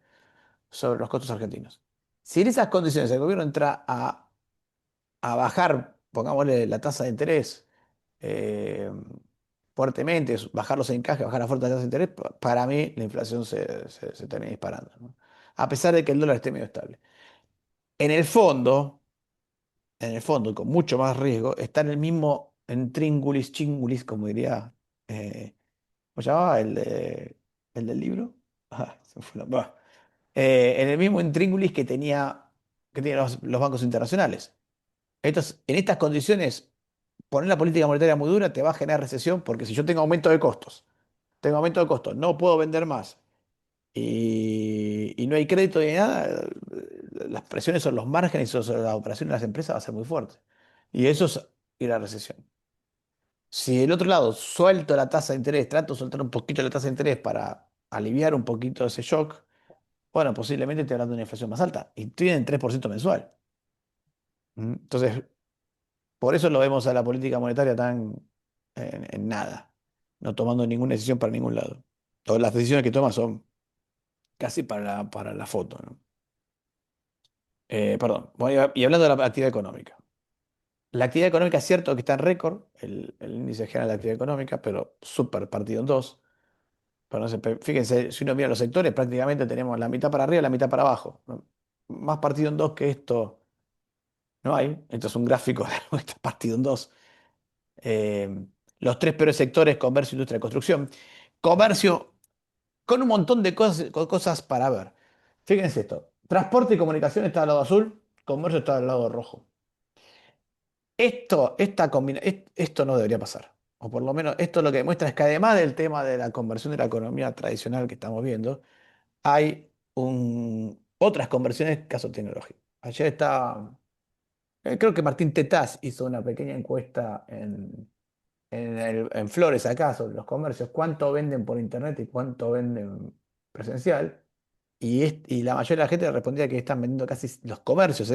los costos argentinos. Si en esas condiciones el gobierno entra a bajar, pongámosle la tasa de interés eh, fuertemente, bajar los encajes, bajar la fuerte tasa de interés, para mí la inflación se termina disparando, ¿no? A pesar de que el dólar esté medio estable. En el fondo, en el fondo, con mucho más riesgo, está en el mismo intríngulis, chingulis, como diría, ¿cómo se llamaba? El del libro. Ah, se me fue en el mismo intríngulis que tenía los bancos internacionales. En estas condiciones, poner la política monetaria muy dura te va a generar recesión, porque si yo tengo aumento de costos, no puedo vender más y no hay crédito ni nada, las presiones sobre los márgenes y sobre las operaciones de las empresas va a ser muy fuerte. Y eso es ir a recesión. Si del otro lado suelto la tasa de interés, trato de soltar un poquito la tasa de interés para aliviar un poquito ese shock, bueno, posiblemente estoy hablando de una inflación más alta y estoy en 3% mensual. Entonces, por eso lo vemos a la política monetaria tan en nada, no tomando ninguna decisión para ningún lado. Todas las decisiones que toma son casi para la foto, ¿no? Perdón, y hablando de la actividad económica. La actividad económica es cierto que está en récord, el índice general de actividad económica, pero súper partido en dos. Pero no sé, fíjense, si uno mira los sectores, prácticamente tenemos la mitad para arriba y la mitad para abajo, ¿no? Más partido en dos que esto no hay. Esto es un gráfico de algo que está partido en dos. Eh, los tres peores sectores, comercio, industria y construcción. Comercio, con un montón de cosas para ver. Fíjense esto. Transporte y comunicación está al lado azul, comercio está al lado rojo. esto no debería pasar. O por lo menos esto lo que demuestra es que además del tema de la conversión de la economía tradicional que estamos viendo, hay otras conversiones caso tecnológico. Ayer estaba, creo que Martín Tetaz hizo una pequeña encuesta en Flores acá sobre los comercios, cuánto venden por internet y cuánto venden presencial. Y la mayoría de la gente respondía que están vendiendo casi los comercios,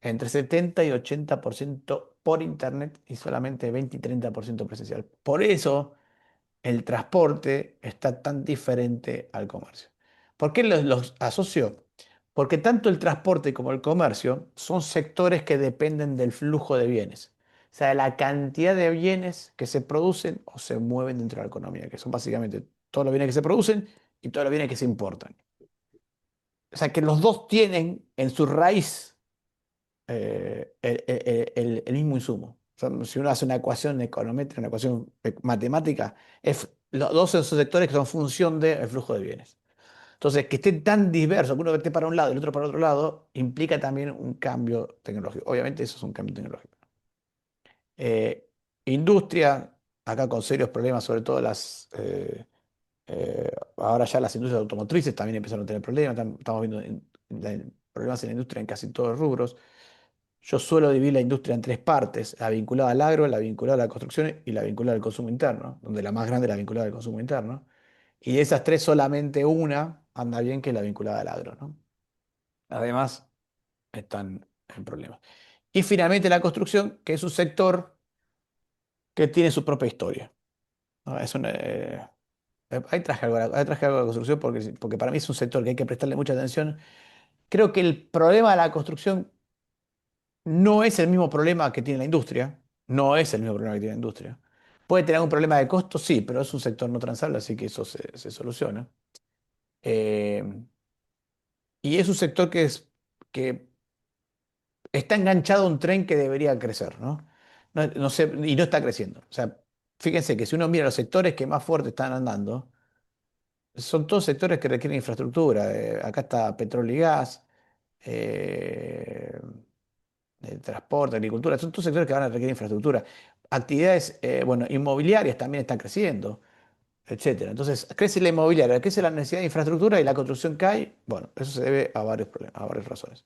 entre 70 y 80% por internet y solamente 20 y 30% presencial. Por eso el transporte está tan diferente al comercio. ¿Por qué los asocio? Porque tanto el transporte como el comercio son sectores que dependen del flujo de bienes. O sea, de la cantidad de bienes que se producen o se mueven dentro de la economía, que son básicamente todos los bienes que se producen y todos los bienes que se importan. O sea, que los dos tienen en su raíz el mismo insumo. O sea, si uno hace una ecuación econométrica, una ecuación matemática, los dos de esos sectores que son función del flujo de bienes. Entonces, que estén tan diversos, que uno esté para un lado y el otro para otro lado, implica también un cambio tecnológico. Obviamente eso es un cambio tecnológico. Eh, Industria, acá con serios problemas, sobre todo ahora ya las industrias automotrices también empezaron a tener problemas, estamos viendo problemas en la industria en casi todos los rubros. Yo suelo dividir la industria en tres partes, la vinculada al agro, la vinculada a la construcción y la vinculada al consumo interno, donde la más grande es la vinculada al consumo interno. Y de esas tres solamente una anda bien, que es la vinculada al agro, ¿no? Además, están en problemas. Y finalmente la construcción, que es un sector que tiene su propia historia, ¿no? Ahí traje algo de la construcción porque para mí es un sector que hay que prestarle mucha atención. Creo que el problema de la construcción no es el mismo problema que tiene la industria. No es el mismo problema que tiene la industria. Puede tener algún problema de costo, sí, pero es un sector no transable, así que eso se soluciona. Eh, y es un sector que está enganchado a un tren que debería crecer, ¿no? No sé, y no está creciendo. O sea, fíjense que si uno mira los sectores que más fuerte están andando, son todos sectores que requieren infraestructura. Acá está petróleo y gas. eh, transporte, agricultura, son todos sectores que van a requerir infraestructura. Actividades, bueno, inmobiliarias también están creciendo, etcétera. Entonces, crece la inmobiliaria, crece la necesidad de infraestructura y la construcción cae. Bueno, eso se debe a varios problemas, a varias razones.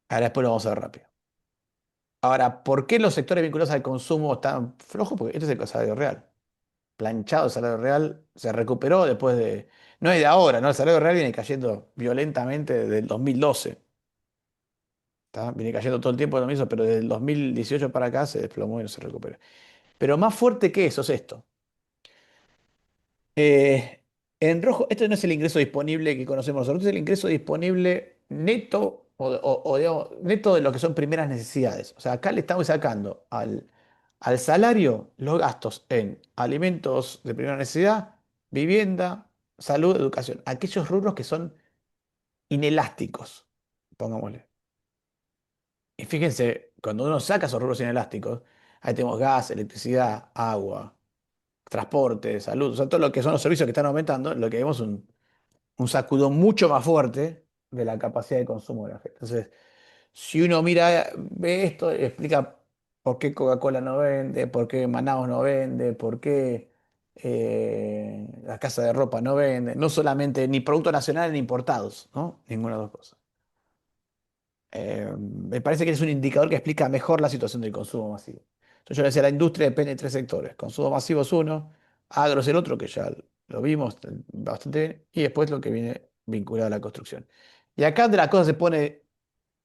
Ahora después lo vamos a ver rápido. Ahora, ¿por qué los sectores vinculados al consumo están flojos? Porque este es el salario real. Planchado el salario real se recuperó después de... No es de ahora, ¿no? El salario real viene cayendo violentamente desde el 2012. Viene cayendo todo el tiempo lo mismo, pero desde el 2018 para acá se desplomó y no se recupera. Pero más fuerte que eso es esto. Eh, en rojo, esto no es el ingreso disponible que conocemos nosotros, es el ingreso disponible neto digamos, neto de lo que son primeras necesidades. O sea, acá le estamos sacando al salario los gastos en alimentos de primera necesidad, vivienda, salud, educación. Aquellos rubros que son inelásticos, pongámosle. Y fíjense, cuando uno saca esos rubros inelásticos, ahí tenemos gas, electricidad, agua, transporte, salud, o sea, todo lo que son los servicios que están aumentando, lo que vemos es un sacudón mucho más fuerte de la capacidad de consumo de la gente. Entonces, si uno mira, ve esto, explica por qué Coca-Cola no vende, por qué Manaus no vende, por qué la casa de ropa no vende, no solamente ni productos nacionales ni importados, ¿no? Ninguna de las dos cosas. Me parece que es un indicador que explica mejor la situación del consumo masivo. Entonces yo le decía, la industria depende de tres sectores. Consumo masivo es uno, agro es el otro, que ya lo vimos bastante bien, y después lo que viene vinculado a la construcción. Y acá donde la cosa se pone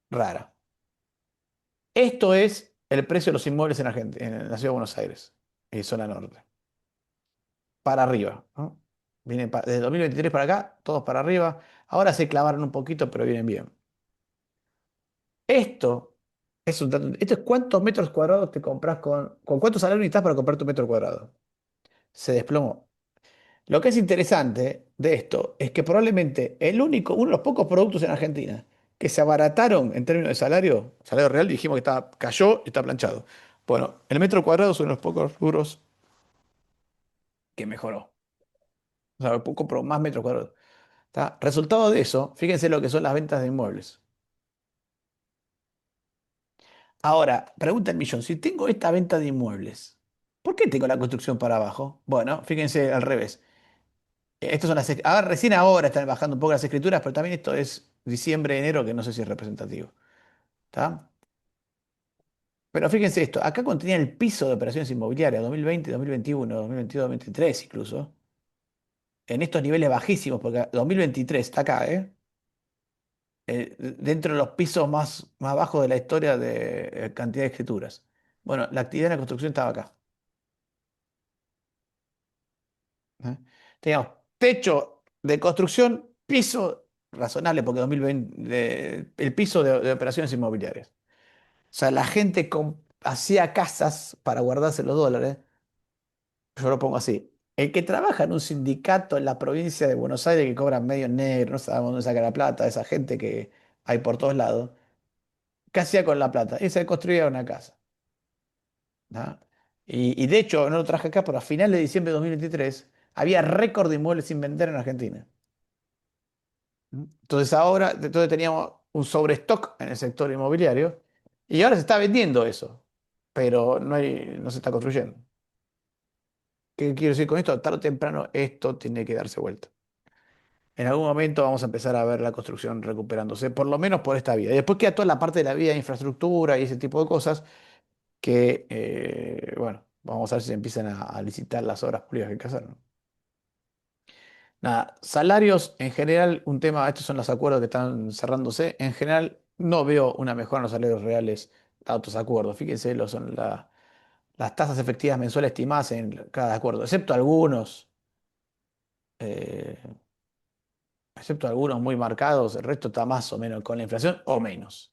rara. Esto es el precio de los inmuebles en Argentina, en la ciudad de Buenos Aires, y zona norte. Para arriba, ¿no? Desde 2023 para acá, todos para arriba. Ahora se clavaron un poquito, pero vienen bien. Esto esto es cuántos metros cuadrados te compras con cuántos salarios necesitas para comprar tu metro cuadrado. Se desplomó. Lo que es interesante de esto es que probablemente uno de los pocos productos en Argentina que se abarataron en términos de salario real, dijimos que cayó y está planchado. Bueno, el metro cuadrado es uno de los pocos rubros que mejoró. O sea, compro más metros cuadrados. ¿Tá? Resultado de eso, fíjense lo que son las ventas de inmuebles. Ahora, pregunta el millón, si tengo esta venta de inmuebles, ¿por qué tengo la construcción para abajo? Bueno, fíjense al revés. Estas son ahora, recién ahora están bajando un poco las escrituras, pero también esto es diciembre, enero, que no sé si es representativo. ¿Está? Pero fíjense esto, acá cuando tenía el piso de operaciones inmobiliarias, 2020, 2021, 2022, 2023 incluso, en estos niveles bajísimos, porque 2023 está acá, dentro de los pisos más bajos de la historia de cantidad de escrituras. Bueno, la actividad en la construcción estaba acá. ¿Eh? Teníamos techo de construcción, piso razonable, porque 2020, el piso de operaciones inmobiliarias. O sea, la gente hacía casas para guardarse los dólares. Yo lo pongo así. El que trabaja en un sindicato en la provincia de Buenos Aires que cobra medio negro, no sabemos dónde saca la plata, esa gente que hay por todos lados, ¿qué hacía con la plata? Y se construía una casa. ¿No? Y de hecho, no lo traje acá, pero a finales de diciembre de 2023 había récord de inmuebles sin vender en Argentina. Entonces entonces teníamos un sobrestock en el sector inmobiliario y ahora se está vendiendo eso, pero no se está construyendo. ¿Qué quiero decir con esto? Tarde o temprano esto tiene que darse vuelta. En algún momento vamos a empezar a ver la construcción recuperándose, por lo menos por esta vía. Y después queda toda la parte de la vía de infraestructura y ese tipo de cosas que, bueno, vamos a ver si se empiezan a licitar las obras públicas que hay que hacer, ¿no? Nada, salarios en general, un tema, estos son los acuerdos que están cerrándose. En general, no veo una mejora en los salarios reales dados estos acuerdos. Fíjense, son las tasas efectivas mensuales estimadas en cada acuerdo, eh, excepto algunos muy marcados, el resto está más o menos con la inflación o menos.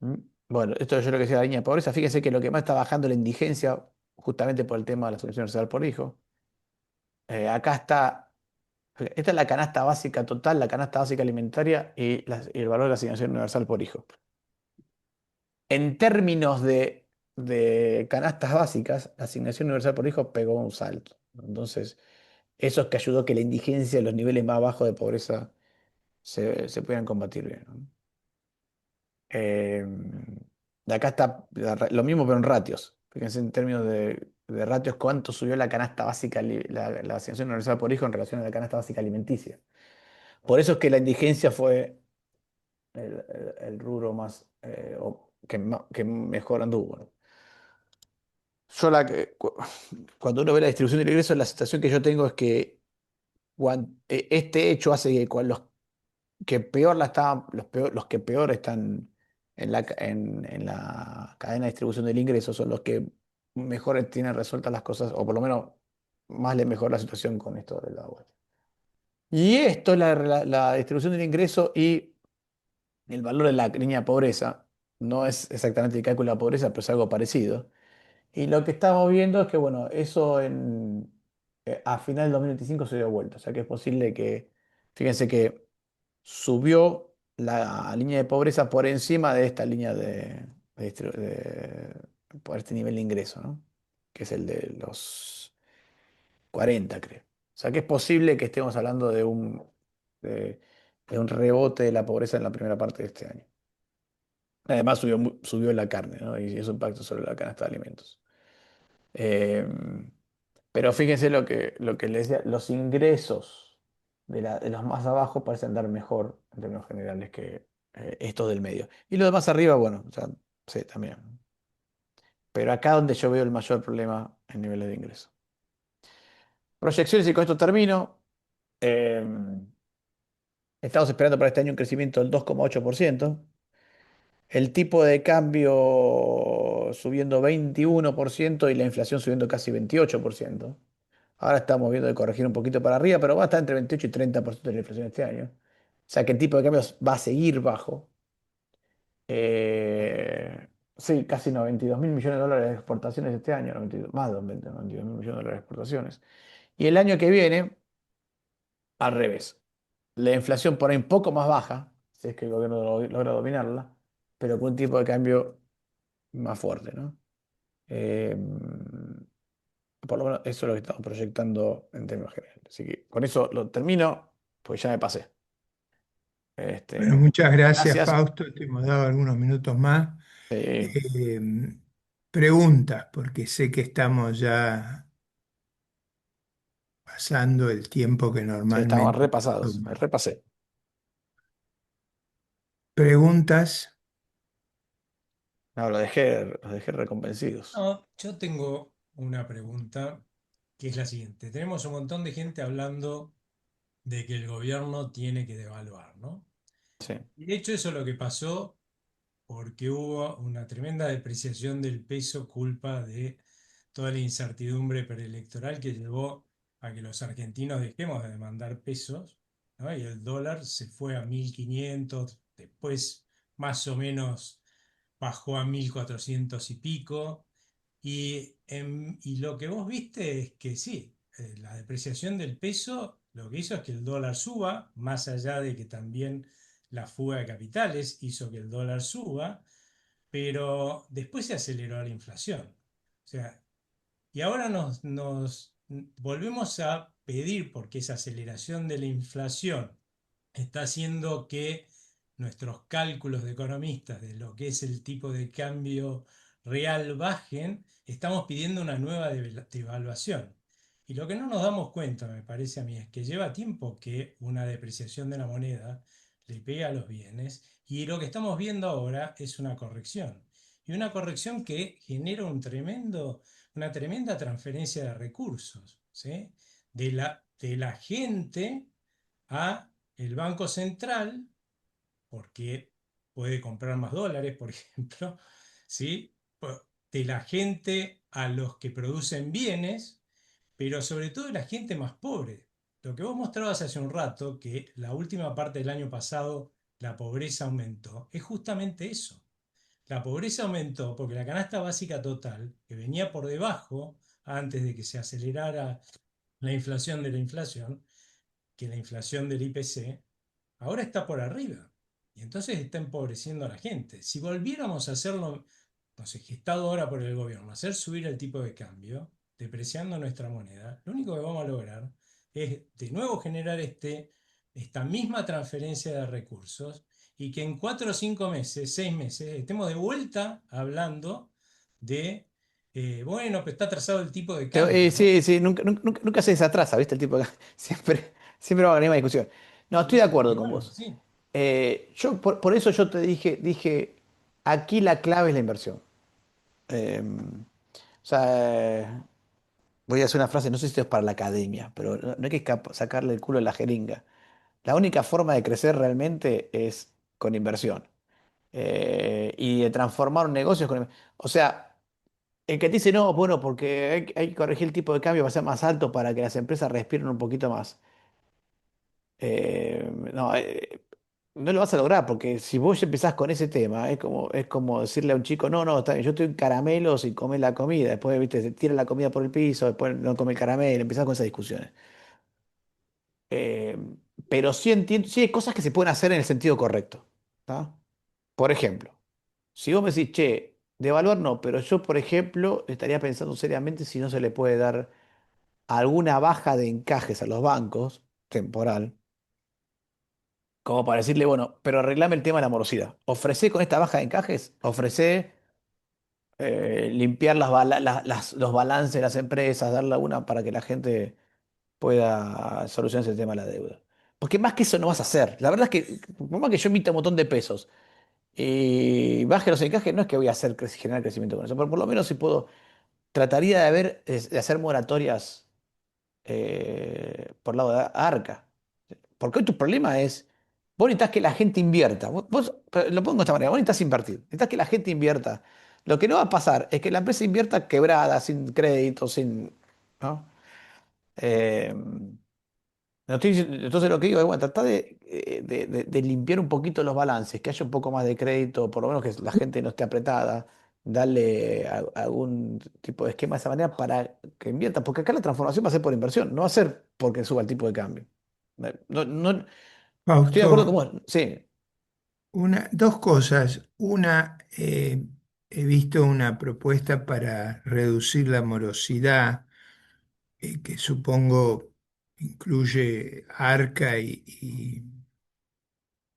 ¿Mm? Bueno, esto yo lo que decía la línea de pobreza. Fíjense que lo que más está bajando es la indigencia, justamente por el tema de la solución universal por hijo. Acá está. Esta es la canasta básica total, la canasta básica alimentaria y el valor de la asignación universal por hijo. En términos de canastas básicas, la asignación universal por hijo pegó un salto. Entonces, eso es que ayudó a que la indigencia, los niveles más bajos de pobreza se pudieran combatir bien, ¿no? Eh, de acá está lo mismo, pero en ratios. Fíjense en términos de ratios, cuánto subió la canasta básica, la asignación universal por hijo en relación a la canasta básica alimenticia. Por eso es que la indigencia fue el rubro más que mejor anduvo, ¿no? Yo cuando uno ve la distribución del ingreso, la sensación que yo tengo es que este hecho hace que los que peor la estaban, los que peor están en la cadena de distribución del ingreso son los que mejor tienen resueltas las cosas, o por lo menos más les mejora la situación con esto del agua. Y esto es la distribución del ingreso y el valor de la línea de pobreza. No es exactamente el cálculo de la pobreza, pero es algo parecido. Y lo que estamos viendo es que, bueno, eso a final del 2025 se dio vuelta. O sea que es posible que, fíjense que subió la línea de pobreza por encima de esta línea por este nivel de ingreso, ¿no? Que es el de los 40, creo. O sea que es posible que estemos hablando de, de un rebote de la pobreza en la primera parte de este año. Además subió la carne, ¿no? Y eso impacta sobre la canasta de alimentos. Eh, pero fíjense lo que les decía, los ingresos de los más abajo parecen andar mejor en términos generales que estos del medio. Y los de más arriba, bueno, o sea, sí, también. Pero acá donde yo veo el mayor problema en niveles de ingreso. Proyecciones y con esto termino. Eh, Estamos esperando para este año un crecimiento del 2,8%. El tipo de cambio subiendo 21% y la inflación subiendo casi 28%. Ahora estamos viendo de corregir un poquito para arriba, pero va a estar entre 28 y 30% de la inflación este año. O sea que el tipo de cambios va a seguir bajo. Sí, casi 92 mil millones de dólares de exportaciones este año, más de 92 mil millones de dólares de exportaciones. Y el año que viene, al revés. La inflación por ahí un poco más baja, si es que el gobierno logra dominarla, pero con un tipo de cambio más fuerte, ¿no? Eh, por lo menos eso es lo que estamos proyectando en términos generales. Así que con eso lo termino, pues ya me pasé. Bueno, Este, muchas gracias, gracias. Fausto. Te hemos dado algunos minutos más. Eh, Eh, Preguntas, porque sé que estamos ya pasando el tiempo que sí, estamos normalmente repasados. Me tomamos. repasé. Preguntas. No, los dejé reconvencidos. No, yo tengo una pregunta que es la siguiente. Tenemos un montón de gente hablando de que el gobierno tiene que devaluar, ¿no? Sí. Y de hecho eso es lo que pasó porque hubo una tremenda depreciación del peso culpa de toda la incertidumbre preelectoral que llevó a que los argentinos dejemos de demandar pesos, ¿no? Y el dólar se fue a 1.500, después más o menos bajó a 1.400 y pico. Y lo que vos viste es que sí, la depreciación del peso lo que hizo es que el dólar suba, más allá de que también la fuga de capitales hizo que el dólar suba, pero después se aceleró la inflación. O sea, y ahora nos volvemos a pedir porque esa aceleración de la inflación está haciendo que nuestros cálculos de economistas de lo que es el tipo de cambio real bajen, estamos pidiendo una nueva devaluación. Y lo que no nos damos cuenta, me parece a mí, es que lleva tiempo que una depreciación de la moneda le pega a los bienes y lo que estamos viendo ahora es una corrección. Y una corrección que genera una tremenda transferencia de recursos, ¿sí? De la gente a el Banco Central, porque puede comprar más dólares, por ejemplo, ¿sí? De la gente a los que producen bienes, pero sobre todo de la gente más pobre. Lo que vos mostrabas hace un rato, que la última parte del año pasado la pobreza aumentó, es justamente eso. La pobreza aumentó porque la canasta básica total, que venía por debajo antes de que se acelerara la inflación de la inflación, que la inflación del IPC, ahora está por arriba. Y entonces está empobreciendo a la gente. Si volviéramos a hacerlo, no sé, gestado ahora por el gobierno, hacer subir el tipo de cambio, depreciando nuestra moneda, lo único que vamos a lograr es de nuevo generar esta misma transferencia de recursos y que en 4 o 5 meses, 6 meses, estemos de vuelta hablando de, bueno, pero está atrasado el tipo de cambio, ¿no? Sí, sí, nunca se desatrasa, ¿viste? El tipo que siempre va a ganar la misma discusión. No, estoy de Y acuerdo con bueno, vos. sí. Por eso yo te dije, aquí la clave es la inversión. O sea, voy a hacer una frase, no sé si esto es para la academia, pero no hay que sacarle el culo a la jeringa. La única forma de crecer realmente es con inversión. Y de transformar negocios con... O sea, el que te dice, no, bueno, porque hay que corregir el tipo de cambio, va a ser más alto para que las empresas respiren un poquito más. No, no lo vas a lograr, porque si vos ya empezás con ese tema, es como decirle a un chico, no, no, está bien, yo estoy en caramelos y come la comida, después, viste, se tira la comida por el piso, después no come el caramelo, empezás con esas discusiones. Eh, pero sí entiendo, sí hay cosas que se pueden hacer en el sentido correcto. ¿Tá? Por ejemplo, si vos me decís, che, devaluar no, pero yo, por ejemplo, estaría pensando seriamente si no se le puede dar alguna baja de encajes a los bancos, temporal, como para decirle, bueno, pero arreglame el tema de la morosidad. Ofrecé con esta baja de encajes, ofrecé limpiar los balances de las empresas, darle alguna para que la gente pueda solucionar ese tema de la deuda. Porque más que eso no vas a hacer. La verdad es que, por más que yo emita un montón de pesos y baje los encajes, no es que voy a hacer generar crecimiento con eso, pero por lo menos si puedo, trataría de hacer moratorias por lado de Arca. Porque hoy tu problema es, vos necesitas que la gente invierta. Pero lo pongo de esta manera, vos necesitas invertir, necesitas que la gente invierta. Lo que no va a pasar es que la empresa invierta quebrada, sin crédito, sin... ¿no? Eh, entonces lo que digo es, bueno, tratar de limpiar un poquito los balances, que haya un poco más de crédito, por lo menos que la gente no esté apretada, darle algún tipo de esquema de esa manera para que invierta, porque acá la transformación va a ser por inversión, no va a ser porque suba el tipo de cambio. Estoy de Fausto, acuerdo con vos, sí. dos cosas. Una, he visto una propuesta para reducir la morosidad, que supongo incluye Arca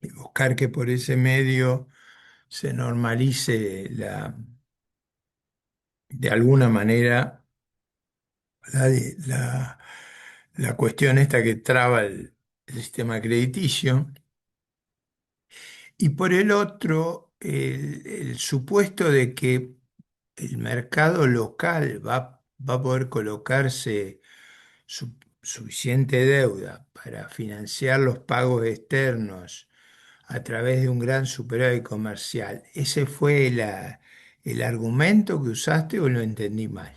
y buscar que por ese medio se normalice de alguna manera la, la cuestión esta que traba el sistema crediticio. Y por el otro, el supuesto de que el mercado local va a poder colocarse suficiente deuda para financiar los pagos externos a través de un gran superávit comercial. ¿Ese fue el argumento que usaste o lo entendí mal?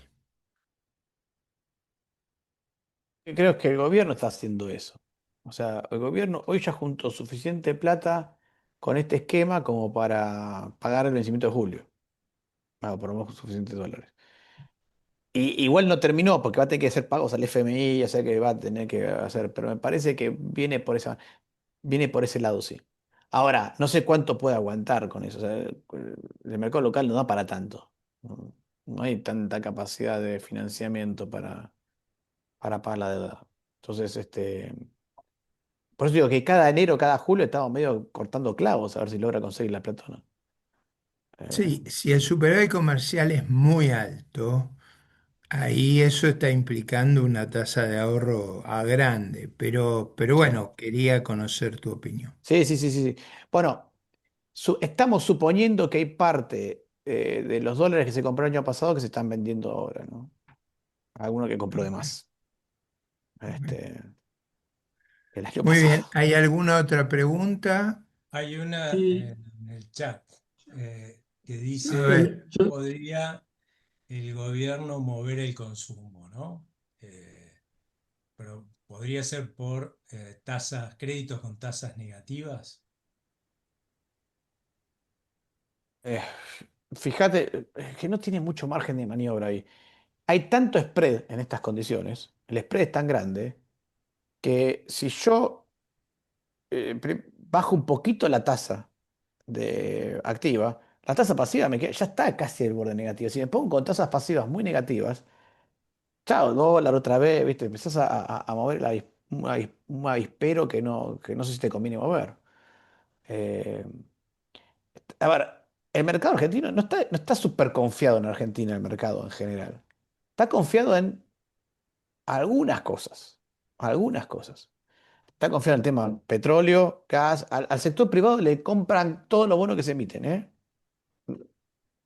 Yo creo que el gobierno está haciendo eso. O sea, el gobierno hoy ya juntó suficiente plata con este esquema como para pagar el vencimiento de julio. Ah, por lo menos suficientes dólares. Y igual no terminó porque va a tener que hacer pagos al FMI, o sea que va a tener que hacer, pero me parece que viene por ese lado, sí. Ahora, no sé cuánto puede aguantar con eso. O sea, el mercado local no da para tanto. No, no hay tanta capacidad de financiamiento para pagar la deuda. Entonces, por eso digo que cada enero, cada julio estamos medio cortando clavos a ver si logra conseguir la plata o no. Sí, Eh, si el superávit comercial es muy alto, ahí eso está implicando una tasa de ahorro a grande, pero sí. bueno, quería conocer tu opinión. Sí, sí, sí, sí, sí. Bueno, estamos suponiendo que hay parte de los dólares que se compraron el año pasado que se están vendiendo ahora, ¿no? Alguno que compró de Ok, más ok. este, el año Muy bien, pasado. ¿hay alguna otra pregunta? Hay una Sí, en el chat que A dice, ver, bien, yo, ¿podría el gobierno mover el consumo, ¿no? Pero podría ser por tasas, créditos con tasas negativas. Eh, Fíjate que no tiene mucho margen de maniobra ahí. Hay tanto spread en estas condiciones, el spread es tan grande que si yo bajo un poquito la tasa de activa, la tasa pasiva ya está casi al borde negativo. Si me pongo con tasas pasivas muy negativas, chao, dólar otra vez, ¿viste? Empezás a mover un avispero que no sé si te conviene mover. Eh, a ver, el mercado argentino no está súper confiado en Argentina, el mercado en general. Está confiado en algunas cosas. Algunas cosas. Está confiado en el tema petróleo, gas. Al sector privado le compran todo lo bueno que se emiten, ¿eh?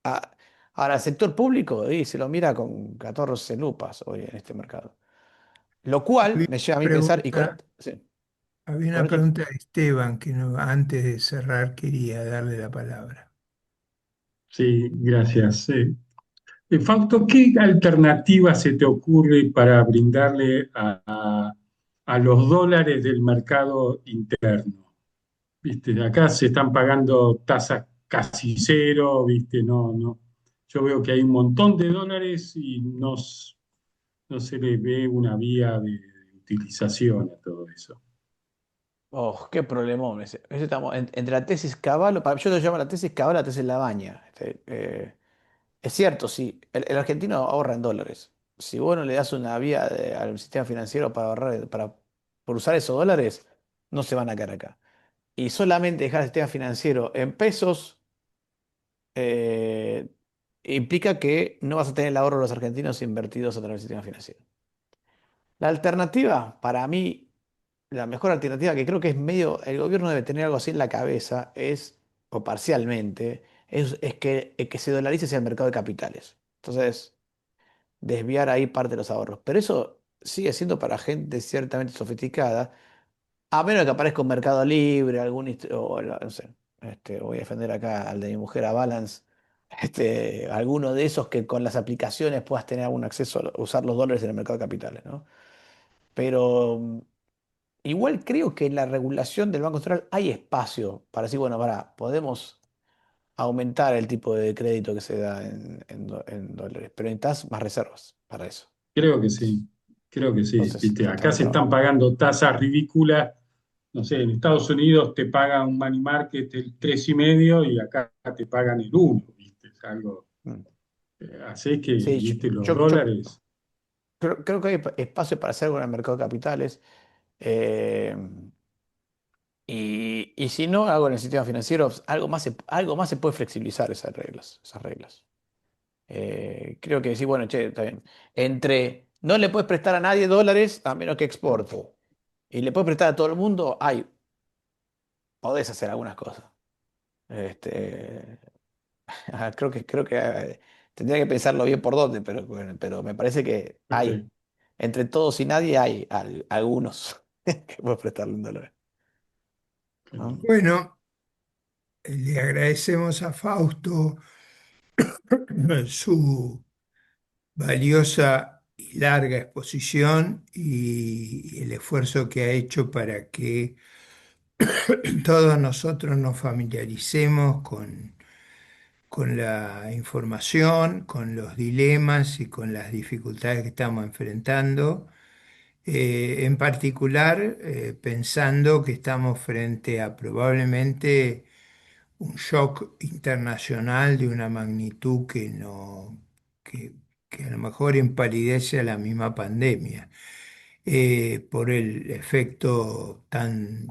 A- Ahora, al sector público se lo mira con 14 lupas hoy en este mercado. Lo cual había me lleva a mí a pensar, pregunta, sí, había con una esto, pregunta de Esteban que antes de cerrar quería darle la palabra. sí, gracias. Fausto, ¿qué alternativa se te ocurre para brindarle a los dólares del mercado interno? ¿Viste? Acá se están pagando tasas casi cero, ¿viste? No, no. Yo veo que hay un montón de dólares y no se le ve una vía de utilización a todo eso. oh, qué problemón ese estamos entre la tesis Cavallo, yo lo llamo la tesis Cavallo, la tesis Labaña. Es cierto, sí, el argentino ahorra en dólares. Si vos no le das una vía al sistema financiero para ahorrar, por usar esos dólares, no se van a quedar acá. Y solamente dejar el sistema financiero en pesos eh, implica que no vas a tener el ahorro de los argentinos invertidos a través del sistema financiero. La alternativa, para mí, la mejor alternativa que creo que es medio, el gobierno debe tener algo así en la cabeza, o parcialmente, es que el que se dolarice sea el mercado de capitales. Entonces, desviar ahí parte de los ahorros. Pero eso sigue siendo para gente ciertamente sofisticada, a menos que aparezca un mercado libre, no sé, voy a defender acá al de mi mujer, a Balance, alguno de esos que con las aplicaciones puedas tener algún acceso a usar los dólares en el mercado de capitales, ¿no? Pero igual creo que en la regulación del Banco Central hay espacio para decir, bueno, podemos aumentar el tipo de crédito que se da en dólares, pero necesitas más reservas para eso. Creo que sí, creo que sí. Entonces, ¿Viste? Acá también se tenemos. están pagando tasas ridículas. No sé, en Estados Unidos te pagan un money market el 3,5 y acá te pagan el 1, ¿viste? Es algo, Mm. así que, Sí, ¿viste? Los dólares. creo que hay espacio para hacer algo en el mercado de capitales. Eh, Y si no hago en el sistema financiero, algo más se puede flexibilizar esas reglas, esas reglas. Creo que sí, bueno, che, está bien. Entre no le puedes prestar a nadie dólares a menos que exporte. Y le puedes prestar a todo el mundo, podés hacer algunas cosas. Este, creo que tendría que pensarlo bien por dónde, pero, bueno, pero me parece que hay. Ok. Entre todos y nadie hay algunos que puedes prestarle un dólar. ¿No? Bueno, le agradecemos a Fausto su valiosa y larga exposición y el esfuerzo que ha hecho para que todos nosotros nos familiaricemos con la información, con los dilemas y con las dificultades que estamos enfrentando. En particular, pensando que estamos frente a probablemente un shock internacional de una magnitud que no, que, que a lo mejor empalidece a la misma pandemia, por el efecto tan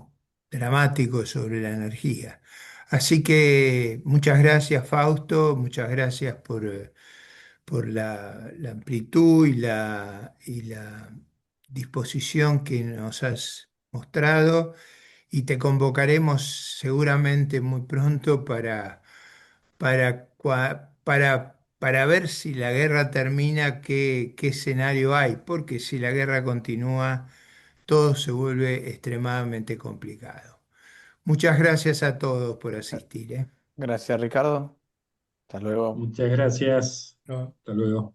dramático sobre la energía. Así que muchas gracias, Fausto, muchas gracias por la amplitud y la disposición que nos has mostrado y te convocaremos seguramente muy pronto para ver si la guerra termina, qué escenario hay, porque si la guerra continúa, todo se vuelve extremadamente complicado. Muchas gracias a todos por asistir, ¿eh? Gracias, Ricardo. Hasta luego. Muchas gracias. No, Hasta luego.